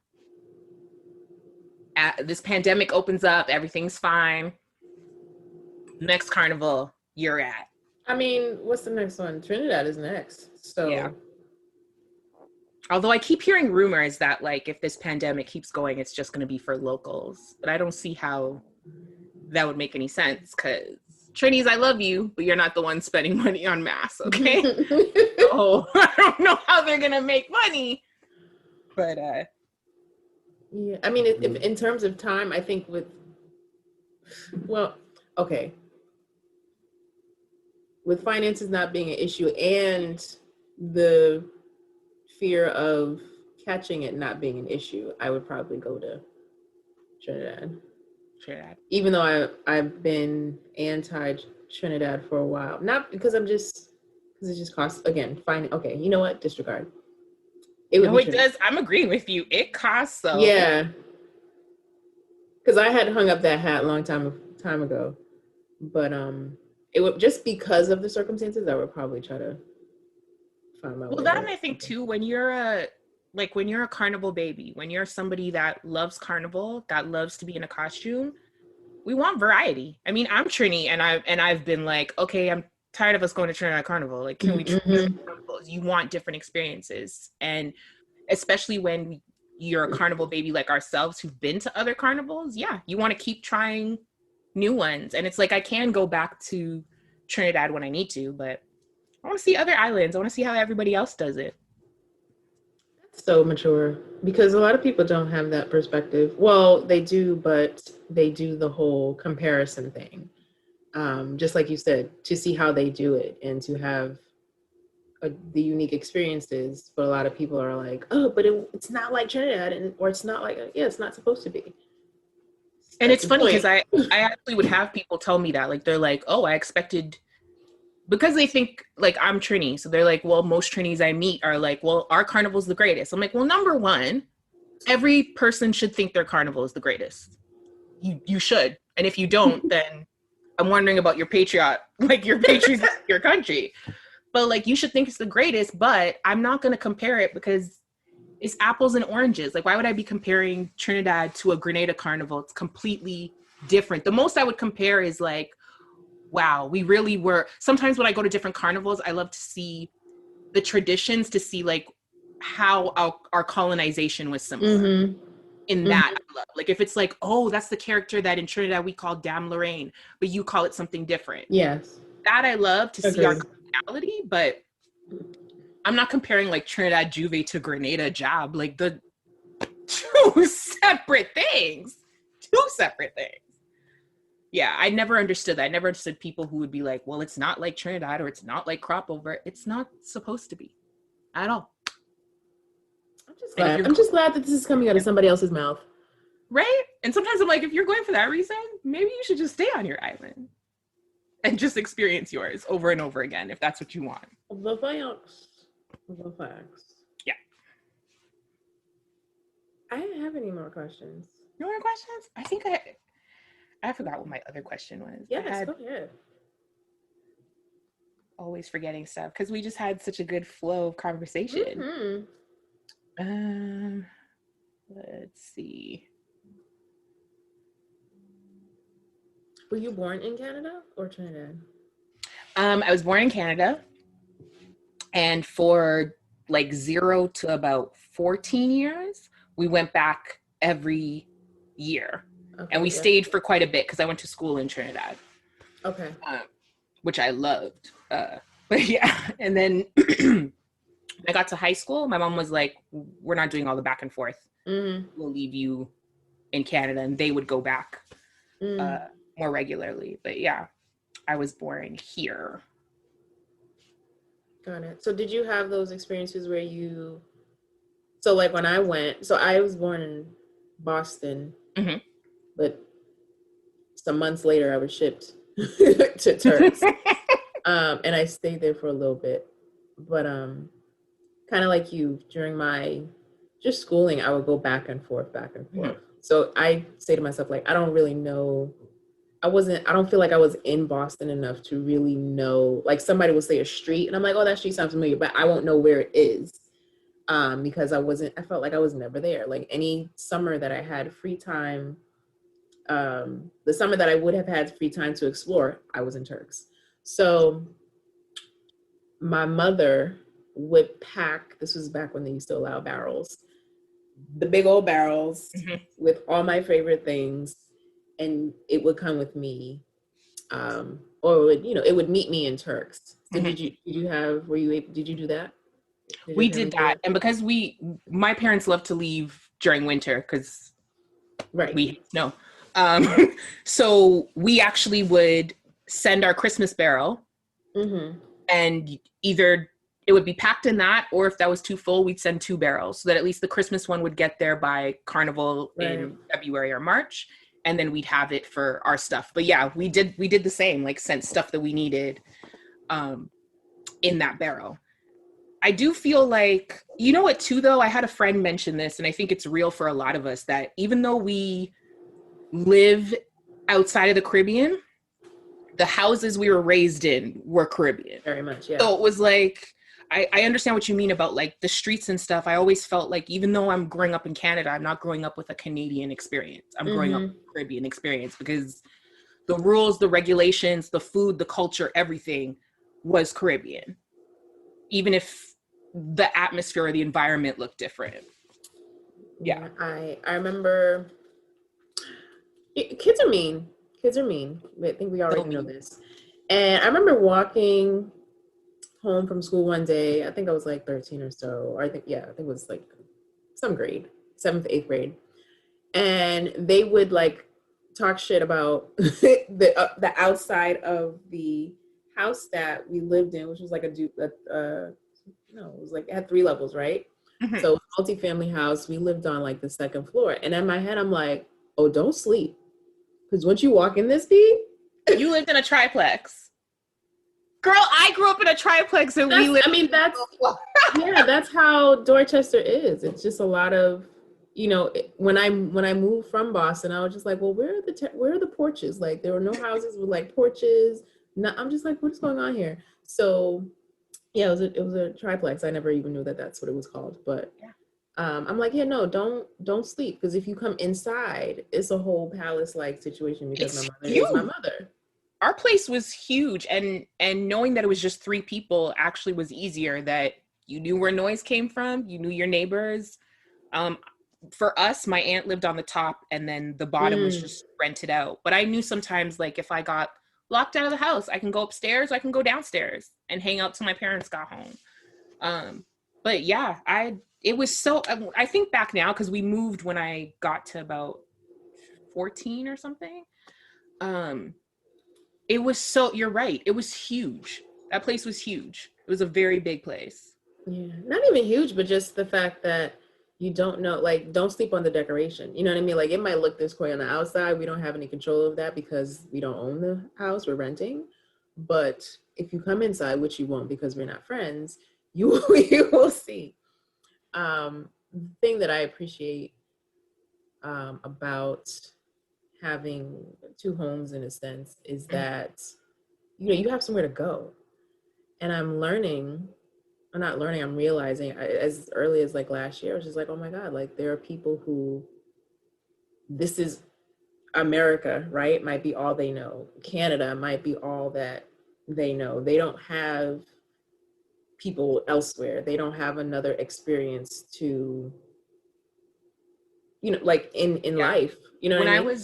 This pandemic opens up, everything's fine. Next carnival you're at. I mean, what's the next one? Trinidad is next. So yeah. Although I keep hearing rumors that like if this pandemic keeps going, it's just going to be for locals. But I don't see how that would make any sense, because Trinis, I love you, but you're not the one spending money on mass, okay? So I don't know how they're going to make money. But yeah, I mean, if in terms of time, I think with finances not being an issue and the fear of catching it not being an issue, I would probably go to Trinidad. Even though I've been anti-Trinidad for a while. Not because because it just costs, again, fine. Okay, you know what? Disregard. It does. I'm agreeing with you. It costs so. Yeah. Because I had hung up that hat a long time ago. But it would, just because of the circumstances, I would probably try to find my way. Well, that and I think too, when you're a carnival baby, when you're somebody that loves carnival, that loves to be in a costume, we want variety. I mean, I'm Trini, and I've been like, okay, I'm tired of us going to Trinidad Carnival. Like, can we try carnivals? You want different experiences, and especially when you're a carnival baby like ourselves who've been to other carnivals, yeah, you want to keep trying new ones. And it's like, I can go back to Trinidad when I need to, but I want to see other islands. I want to see how everybody else does it. So mature, because a lot of people don't have that perspective. Well, they do, but they do the whole comparison thing. Just like you said, to see how they do it and to have the unique experiences, but a lot of people are like, oh, but it's not like Trinidad, or it's not like, yeah, it's not supposed to be. And it's funny because I actually would have people tell me that, like, they're like, oh, I expected, because they think like I'm Trini. So they're like, well, most Trinis I meet are like, well, our carnival's the greatest. I'm like, well, number one, every person should think their carnival is the greatest. You should. And if you don't, then I'm wondering about your patriotism, your country. But like, you should think it's the greatest, but I'm not going to compare it because it's apples and oranges. Like, why would I be comparing Trinidad to a Grenada carnival? It's completely different. The most I would compare is like, wow, we really were. Sometimes when I go to different carnivals, I love to see the traditions, to see like how our colonization was similar. In that, I love. Like, if it's like, oh, that's the character that in Trinidad we call Dame Lorraine, but you call it something different. Yes. That I love to see our commonality, but I'm not comparing like Trinidad Juve to Grenada Job. Like, the two separate things. Yeah, I never understood that. I never understood people who would be like, well, it's not like Trinidad, or it's not like crop over. It's not supposed to be at all. I'm just glad that this is coming out of somebody else's mouth. Right? And sometimes I'm like, if you're going for that reason, maybe you should just stay on your island and just experience yours over and over again, if that's what you want. The facts. Yeah. I didn't have any more questions. No more questions? I think I forgot what my other question was. Yes, go ahead. Always forgetting stuff because we just had such a good flow of conversation. Let's see. Were you born in Canada or Trinidad? I was born in Canada, and for like 0 to about 14 years, we went back every year. Okay, and we stayed for quite a bit because I went to school in Trinidad. Okay. Which I loved. But yeah, and then when I got to high school, my mom was like, we're not doing all the back and forth. We'll leave you in Canada, and they would go back more regularly. But yeah, I was born here. Got it. So did you have those experiences where so like when I went, so I was born in Boston, but some months later I was shipped to Turks. And I stayed there for a little bit, but kind of like you, during my just schooling, I would go back and forth. So I say to myself, like, I don't really know. I don't feel like I was in Boston enough to really know, like somebody will say a street and I'm like, oh, that street sounds familiar, but I won't know where it is. Because I felt like I was never there. Like any summer that I had free time, the summer that I would have had free time to explore, I was in Turks. So my mother would pack, this was back when they used to allow barrels, the big old barrels with all my favorite things, and it would come with me, or it would meet me in Turks. So did you do that? We did that. And because my parents love to leave during winter because we snow. So we actually would send our Christmas barrel, and either it would be packed in that, or if that was too full, we'd send 2 barrels so that at least the Christmas one would get there by Carnival in February or March, and then we'd have it for our stuff. But yeah, we did the same, like sent stuff that we needed in that barrel. I do feel like, you know what too though, I had a friend mention this, and I think it's real for a lot of us, that even though we live outside of the Caribbean, the houses we were raised in were Caribbean. Very much, yeah. So it was like, I understand what you mean about like the streets and stuff. I always felt like even though I'm growing up in Canada, I'm not growing up with a Canadian experience. I'm growing up with a Caribbean experience, because the rules, the regulations, the food, the culture, everything was Caribbean. Even if the atmosphere or the environment looked different. Yeah. I remember, kids are mean. I think we already know this. And I remember walking home from school one day. I think I was like 13 or so. Or I think it was like some grade, 7th, 8th grade. And they would like talk shit about the outside of the house that we lived in, which was like a no, it was like, it had 3 levels, right? Mm-hmm. So multi-family house, we lived on like the 2nd floor. And in my head, I'm like, oh, don't sleep. Because once you walk in this beat. You lived in a triplex. Girl, I grew up in a triplex and we lived. I mean, that's how Dorchester is. It's just a lot of, you know, when I moved from Boston, I was just like, well, where are the porches? Like, there were no houses with like porches. No, I'm just like, what is going on here? So yeah, it was a triplex. I never even knew that that's what it was called. But I'm like, yeah, no, don't sleep, because if you come inside, it's a whole palace-like situation, because my mother is my mother. Our place was huge, and knowing that it was just 3 people actually was easier. That you knew where noise came from, you knew your neighbors. For us, my aunt lived on the top, and then the bottom was just rented out. But I knew sometimes, like, if I got locked out of the house, I can go upstairs, I can go downstairs and hang out till my parents got home. But yeah, it was so, I think back now, because we moved when I got to about 14 or something. It was so, you're right, it was huge. That place was huge. It was a very big place. Yeah, not even huge, but just the fact that you don't know, like, don't sleep on the decoration. You know what I mean? Like, it might look this way on the outside. We don't have any control of that because we don't own the house, we're renting. But if you come inside, which you won't because we're not friends, you will see. The thing that I appreciate about having 2 homes, in a sense, is that, you know, you have somewhere to go. And I'm realizing as early as like last year, I was just like, oh my God, like, there are people who, this is America, right? Might be all they know. Canada might be all that they know. They don't have people elsewhere. They don't have another experience to, you know, like in life, you know what I mean?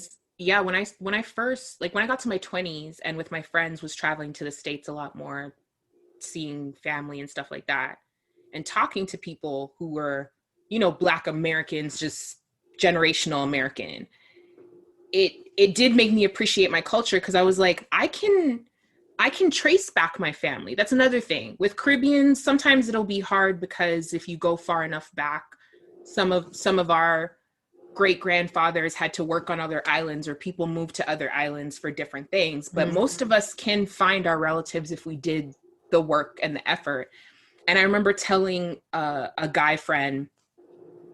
When I first, like, when I got to my 20s and with my friends was traveling to the States a lot more, seeing family and stuff like that, and talking to people who were, you know, Black Americans, just generational American, it did make me appreciate my culture, because I was like, I can trace back my family. That's another thing with Caribbeans. Sometimes it'll be hard because if you go far enough back, some of our great grandfathers had to work on other islands, or people moved to other islands for different things. But most of us can find our relatives if we did the work and the effort. And I remember telling a guy friend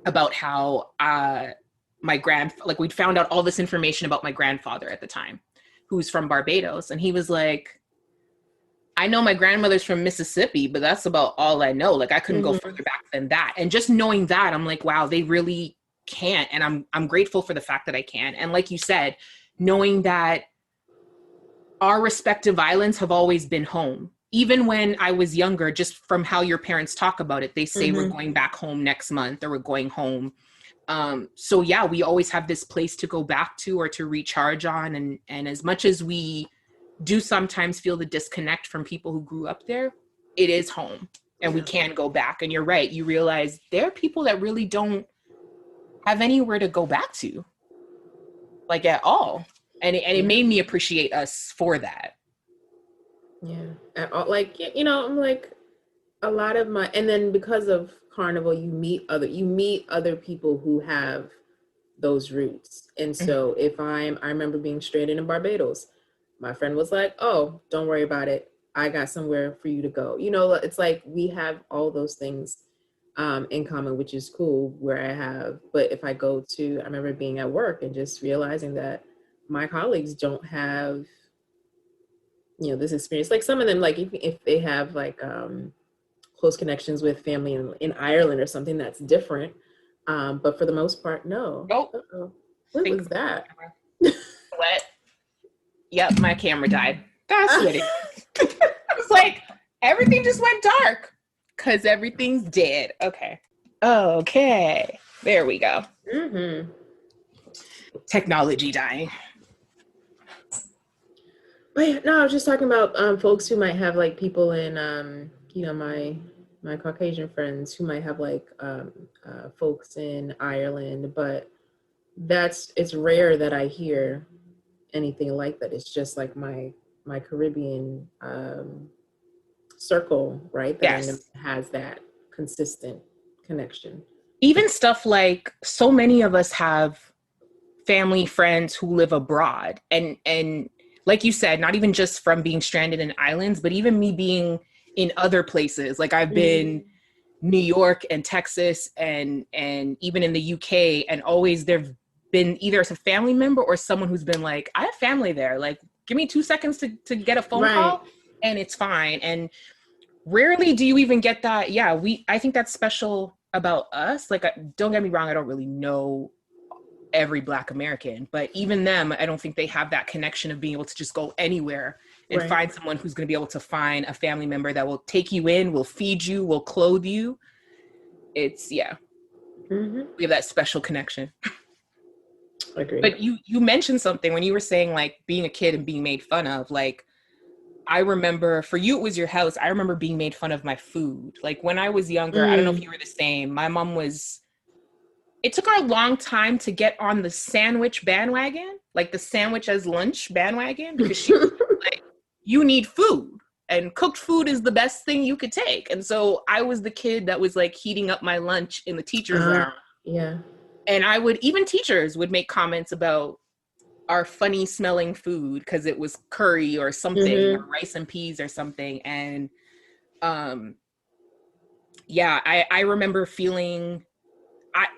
about how we'd found out all this information about my grandfather at the time, who's from Barbados. And he was like, I know my grandmother's from Mississippi, but that's about all I know. Like, I couldn't go further back than that. And just knowing that, I'm like, wow, they really can't. And I'm grateful for the fact that I can. And like you said, knowing that our respective islands have always been home. Even when I was younger, just from how your parents talk about it, they say we're going back home next month, or we're going home. So yeah, we always have this place to go back to or to recharge on. And as much as we do sometimes feel the disconnect from people who grew up there, it is home, and we can go back. And you're right. You realize there are people that really don't have anywhere to go back to, like, at all. And it made me appreciate us for that. Yeah. At all. Like, you know, I'm like, a lot of and then because of Carnival, you meet other people who have those roots. And so I remember being stranded in Barbados. My friend was like, oh, don't worry about it. I got somewhere for you to go. You know, it's like we have all those things in common, which is cool, but if I remember being at work and just realizing that my colleagues don't have, you know, this experience. Like, some of them, like, if they have like close connections with family in Ireland or something, that's different. But for the most part, no. Oh, what was that? What? Yep, my camera died. That's what it is. It's like everything just went dark because everything's dead. Okay. There we go. Technology dying. But yeah, no, I was just talking about folks who might have like people in, you know, my Caucasian friends who might have like folks in Ireland, but it's rare that I hear anything like that. It's just like my Caribbean circle, right? That has that. consistent connection. Even stuff like, so many of us have family friends who live abroad, and like you said, not even just from being stranded in islands, but even me being in other places. Like I've been New York and Texas and even in the UK, and always there've been either a family member or someone who's been like, I have family there, like give me 2 seconds to get a phone call and it's fine. And rarely do you even get that. I think that's special about us. Like, don't get me wrong, I don't really know every Black American, but even them, I don't think they have that connection of being able to just go anywhere and find someone who's going to be able to find a family member that will take you in, will feed you, will clothe you. It's we have that special connection. Agreed. But you mentioned something when you were saying like being a kid and being made fun of. Like, I remember for you, it was your house. I remember being made fun of my food. Like when I was younger, I don't know if you were the same. My mom it took her a long time to get on the sandwich bandwagon, like the sandwich as lunch bandwagon, because she was like, you need food and cooked food is the best thing you could take. And so I was the kid that was like heating up my lunch in the teacher's lounge. Yeah. And even teachers would make comments about our funny smelling food because it was curry or something, or rice and peas or something. And I remember feeling,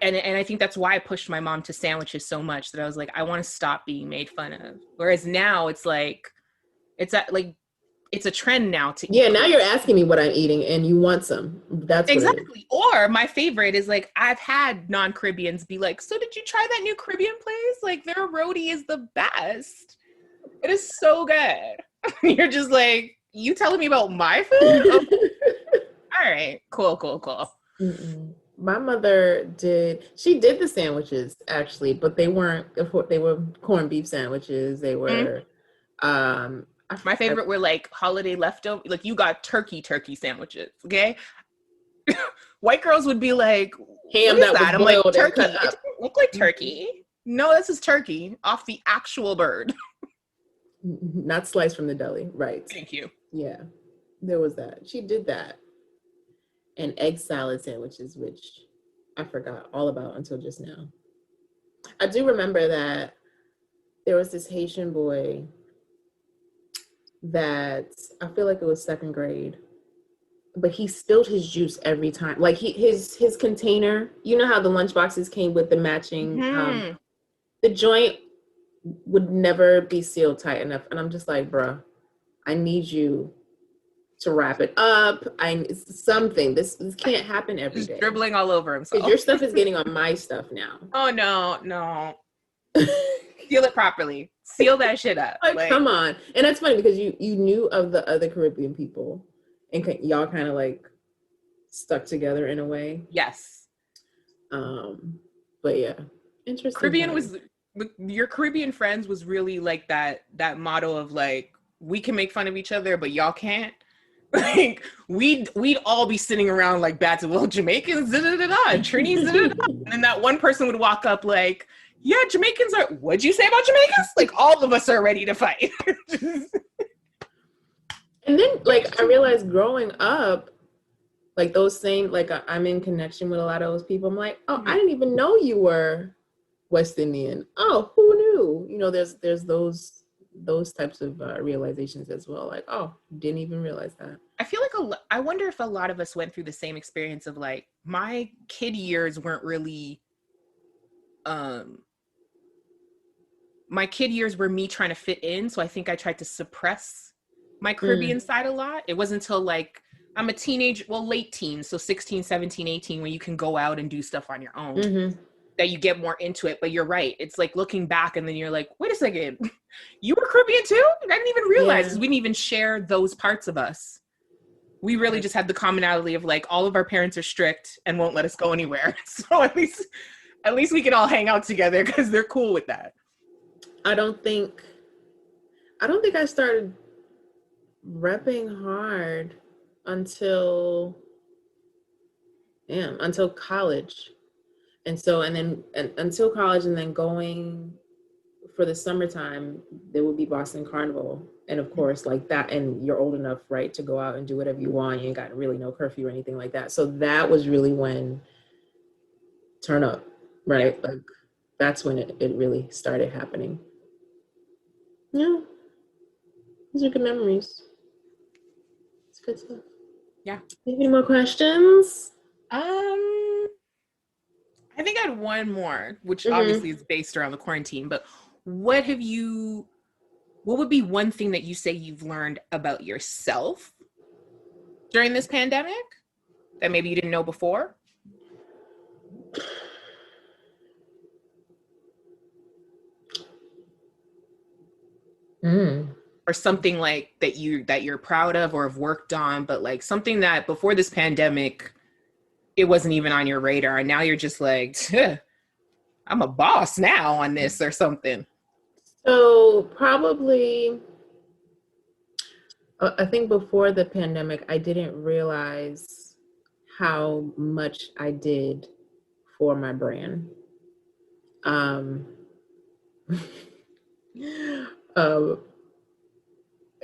and I think that's why I pushed my mom to sandwiches so much, that I was like, I want to stop being made fun of. Whereas now it's like, it's a trend now to eat. Now you're asking me what I'm eating and you want some. That's exactly. Or my favorite is like, I've had non-Caribbeans be like, so did you try that new Caribbean place? Like their roti is the best. It is so good. You're just like, you telling me about my food? Okay. All right, cool. Mm-mm. My mother did the sandwiches actually, but they were corned beef sandwiches. They were, my favorite were like holiday leftover, like you got turkey sandwiches, okay? White girls would be like, ham what is that? I'm like, turkey. It doesn't look like turkey. No, this is turkey off the actual bird. Not sliced from the deli, right? Thank you. Yeah, there was that. She did that. And egg salad sandwiches, which I forgot all about until just now. I do remember that there was this Haitian boy that I feel like it was second grade, but he spilled his juice every time. Like his container, you know how the lunch boxes came with the matching, the joint would never be sealed tight enough. And I'm just like, bruh, I need you to wrap it up. Something. This can't happen every day. Dribbling all over himself. Your stuff is getting on my stuff now. Oh no. Seal it properly. Seal that shit up. Like, come on. And that's funny because you knew of the other Caribbean people and y'all kind of like stuck together in a way. Yes. But yeah, interesting. Caribbean your Caribbean friends was really like that motto of like, we can make fun of each other, but y'all can't. Like we'd all be sitting around like bats of, well, Jamaicans, and Trinis, and then that one person would walk up like, yeah, Jamaicans are, what'd you say about Jamaicans? Like all of us are ready to fight. And then like I realized growing up, like those same, like I'm in connection with a lot of those people. I'm like, oh, I didn't even know you were West Indian. Oh, who knew? You know, there's those types of realizations as well. Like, oh, didn't even realize that. I feel like I wonder if a lot of us went through the same experience of like, my kid years weren't really, my kid years were me trying to fit in. So I think I tried to suppress my Caribbean side a lot. It wasn't until like, I'm a teenage, well, late teen. So 16, 17, 18, when you can go out and do stuff on your own. That you get more into it. But you're right. It's like looking back and then you're like, wait a second, you were Caribbean too? I didn't even realize because we didn't even share those parts of us. We really just had the commonality of like, all of our parents are strict and won't let us go anywhere. So at least we can all hang out together because they're cool with that. I don't think I started repping hard until college. And then until college, and then going for the summertime, there would be Boston Carnival. And of course, like that, and you're old enough, right, to go out and do whatever you want. You ain't got really no curfew or anything like that. So that was really when turn up, right? Yeah. Like that's when it really started happening. Yeah. These are good memories. It's good stuff. Yeah. Any more questions? I think I had one more, which obviously is based around the quarantine, but what would be one thing that you say you've learned about yourself during this pandemic that maybe you didn't know before? Or something like that you're proud of or have worked on, but like something that before this pandemic, it wasn't even on your radar. And now you're just like, I'm a boss now on this or something. So probably, I think before the pandemic, I didn't realize how much I did for my brand.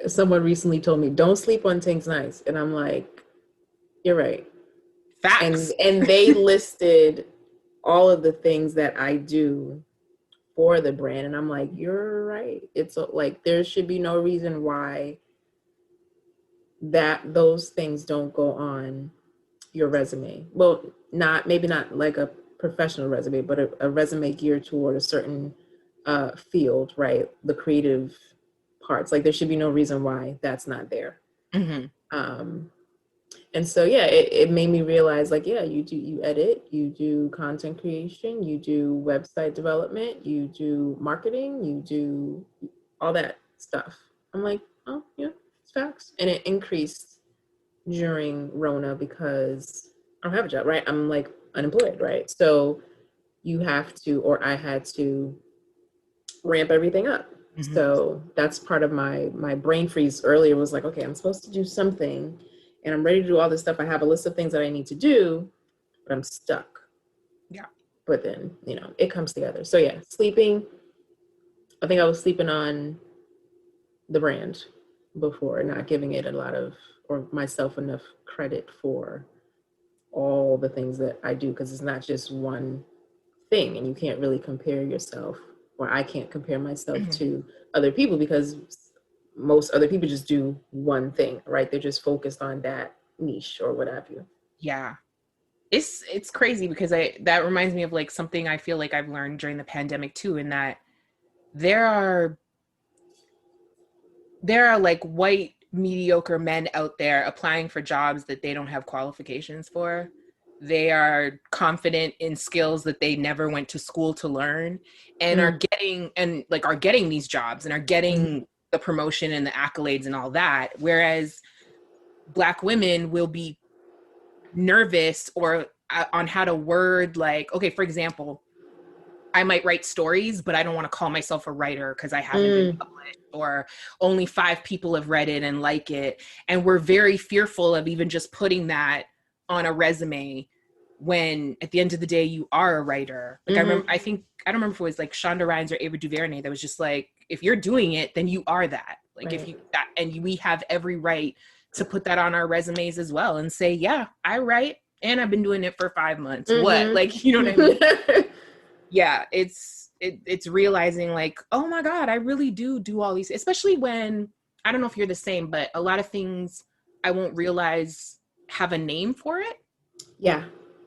Someone recently told me, don't sleep on Tingz Nice. And I'm like, you're right. Facts. And they listed all of the things that I do for the brand. And I'm like, you're right. It's like, there should be no reason why those things don't go on your resume. Well, maybe not like a professional resume, but a resume geared toward a certain field, right? The creative parts. Like there should be no reason why that's not there. And so, yeah, it made me realize like, yeah, you edit, you do content creation, you do website development, you do marketing, you do all that stuff. I'm like, oh yeah, it's facts. And it increased during Rona because I don't have a job, right? I'm like unemployed, right? So you have to, or I had to ramp everything up. So that's part of my brain freeze earlier was like, okay, I'm supposed to do something and I'm ready to do all this stuff. I have a list of things that I need to do, but I'm stuck. Yeah. But then, it comes together. So yeah, sleeping. I think I was sleeping on the brand before, not giving it a lot of, or myself enough credit for all the things that I do, because it's not just one thing and you can't really compare yourself, or I can't compare myself to other people because most other people just do one thing, right? They're just focused on that niche or what have you. Yeah. It's crazy because that reminds me of like something I feel like I've learned during the pandemic too, in that there are like white mediocre men out there applying for jobs that they don't have qualifications for. They are confident in skills that they never went to school to learn and are getting these jobs and are getting the promotion and the accolades and all that. Whereas Black women will be nervous or on how to word, like, okay, for example, I might write stories, but I don't want to call myself a writer because I haven't been published, or only 5 people have read it and like it. And we're very fearful of even just putting that on a resume when at the end of the day you are a writer. Like I don't remember if it was like Shonda Rhimes or Ava DuVernay that was just like, if you're doing it, then you are that. Like if you that, and we have every right to put that on our resumes as well and say, yeah, I write and I've been doing it for 5 months. What? Like, you know what I mean? Yeah, it's realizing like, oh my God, I really do all these, especially when, I don't know if you're the same, but a lot of things I won't realize have a name for it. Yeah.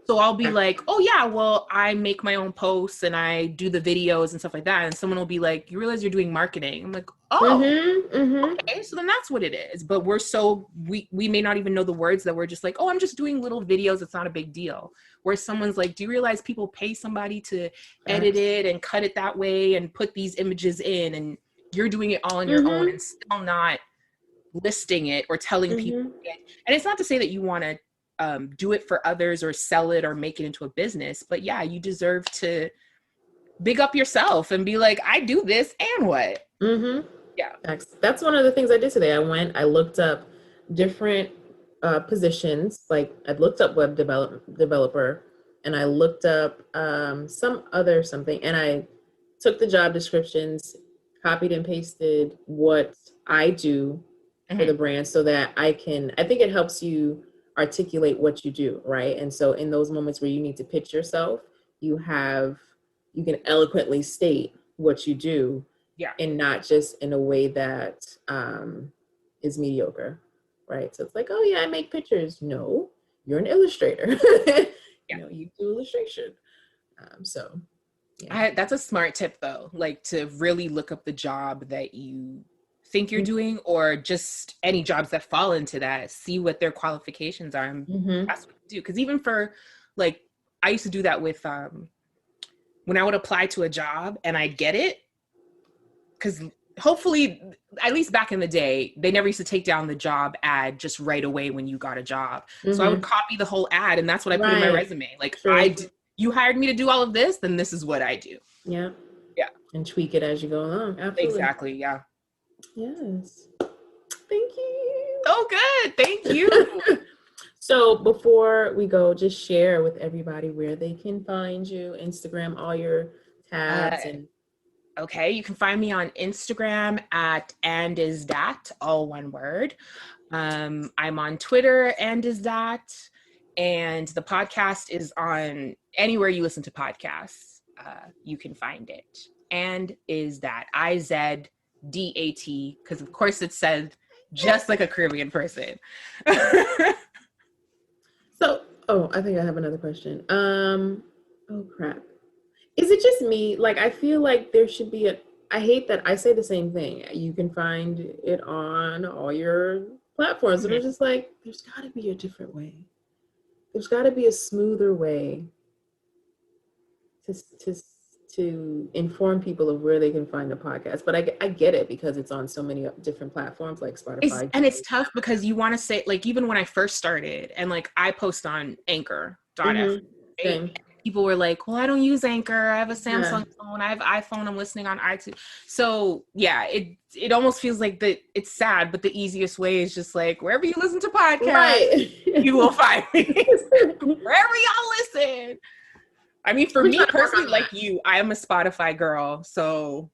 So I'll be like, oh yeah, well, I make my own posts and I do the videos and stuff like that. And someone will be like, you realize you're doing marketing. I'm like, oh, okay, so then that's what it is. But we may not even know the words, that we're just like, oh, I'm just doing little videos. It's not a big deal. Where someone's like, do you realize people pay somebody to edit it and cut it that way and put these images in, and you're doing it all on your own and still not listing it or telling people. And it's not to say that you want to do it for others or sell it or make it into a business, but yeah, you deserve to big up yourself and be like, I do this and what? Yeah. That's one of the things I did today. I looked up different positions. Like I looked up web developer and I looked up some other something, and took the job descriptions, copied and pasted what I do for the brand so that I think it helps you articulate what you do, right? And so in those moments where you need to pitch yourself, you can eloquently state what you do, and not just in a way that is mediocre, right? So it's like, oh yeah, I make pictures. No, you're an illustrator. You do illustration. That's a smart tip though, like to really look up the job that you think you're doing, or just any jobs that fall into that, see what their qualifications are, and that's what you do. Because even for like, I used to do that with when I would apply to a job and I'd get it, because hopefully, at least back in the day, they never used to take down the job ad just right away when you got a job. So I would copy the whole ad, and that's what I put in my resume. Like, you hired me to do all of this, then this is what I do. Yeah. Yeah. And tweak it as you go along. Absolutely. Exactly. Yeah. Yes. Thank you. Oh, good. Thank you. So before we go, just share with everybody where they can find you, Instagram, all your tabs. Okay, you can find me on Instagram at @andisthat, all one word. I'm on Twitter, @andisthat, and the podcast is on anywhere you listen to podcasts. You can find it. And is that IZDAT, because of course it's said just like a Caribbean person. So, I think I have another question. Oh crap. Is it just me? Like, I feel like there should be I hate that I say the same thing. You can find it on all your platforms. And I'm just like, there's got to be a different way. There's got to be a smoother way to inform people of where they can find the podcast. But I get it, because it's on so many different platforms like Spotify. It's tough because you want to say, like, even when I first started, and like I post on Anchor.fm. People were like, well, I don't use Anchor. I have a Samsung phone. I have iPhone. I'm listening on iTunes. So yeah, it almost feels like that. It's sad, but the easiest way is just like, wherever you listen to podcasts, you will find me. Wherever y'all listen. I mean, for me personally, like you, I am a Spotify girl. So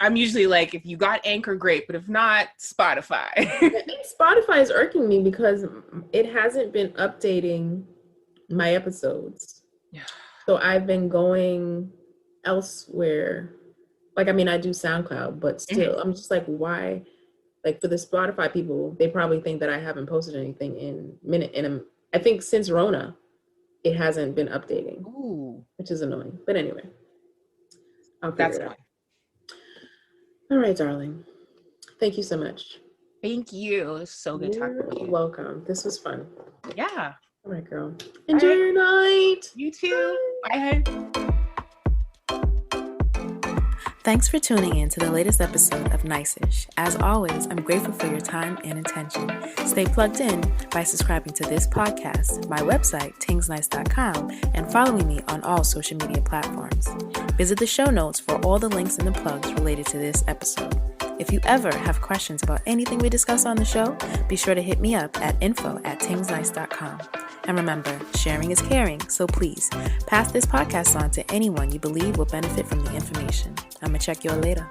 I'm usually like, if you got Anchor, great. But if not, Spotify. I think Spotify is irking me because it hasn't been updating my episodes. Yeah. So I've been going elsewhere. Like, I mean, I do SoundCloud, but still, I'm just like, why? Like, for the Spotify people, they probably think that I haven't posted anything in a minute. And I think since Rona, it hasn't been updating, which is annoying. But anyway, I'll figure it out. All right, darling. Thank you so much. Thank you. It was so good talking to you. You're welcome. This was fun. Yeah. All right, girl. Enjoy your night. You too. Bye. Thanks for tuning in to the latest episode of Nice-ish. As always, I'm grateful for your time and attention. Stay plugged in by subscribing to this podcast, my website, tingznice.com, and following me on all social media platforms. Visit the show notes for all the links and the plugs related to this episode. If you ever have questions about anything we discuss on the show, be sure to hit me up at info@tingznice.com. And remember, sharing is caring, so please pass this podcast on to anyone you believe will benefit from the information. I'm going to check y'all later.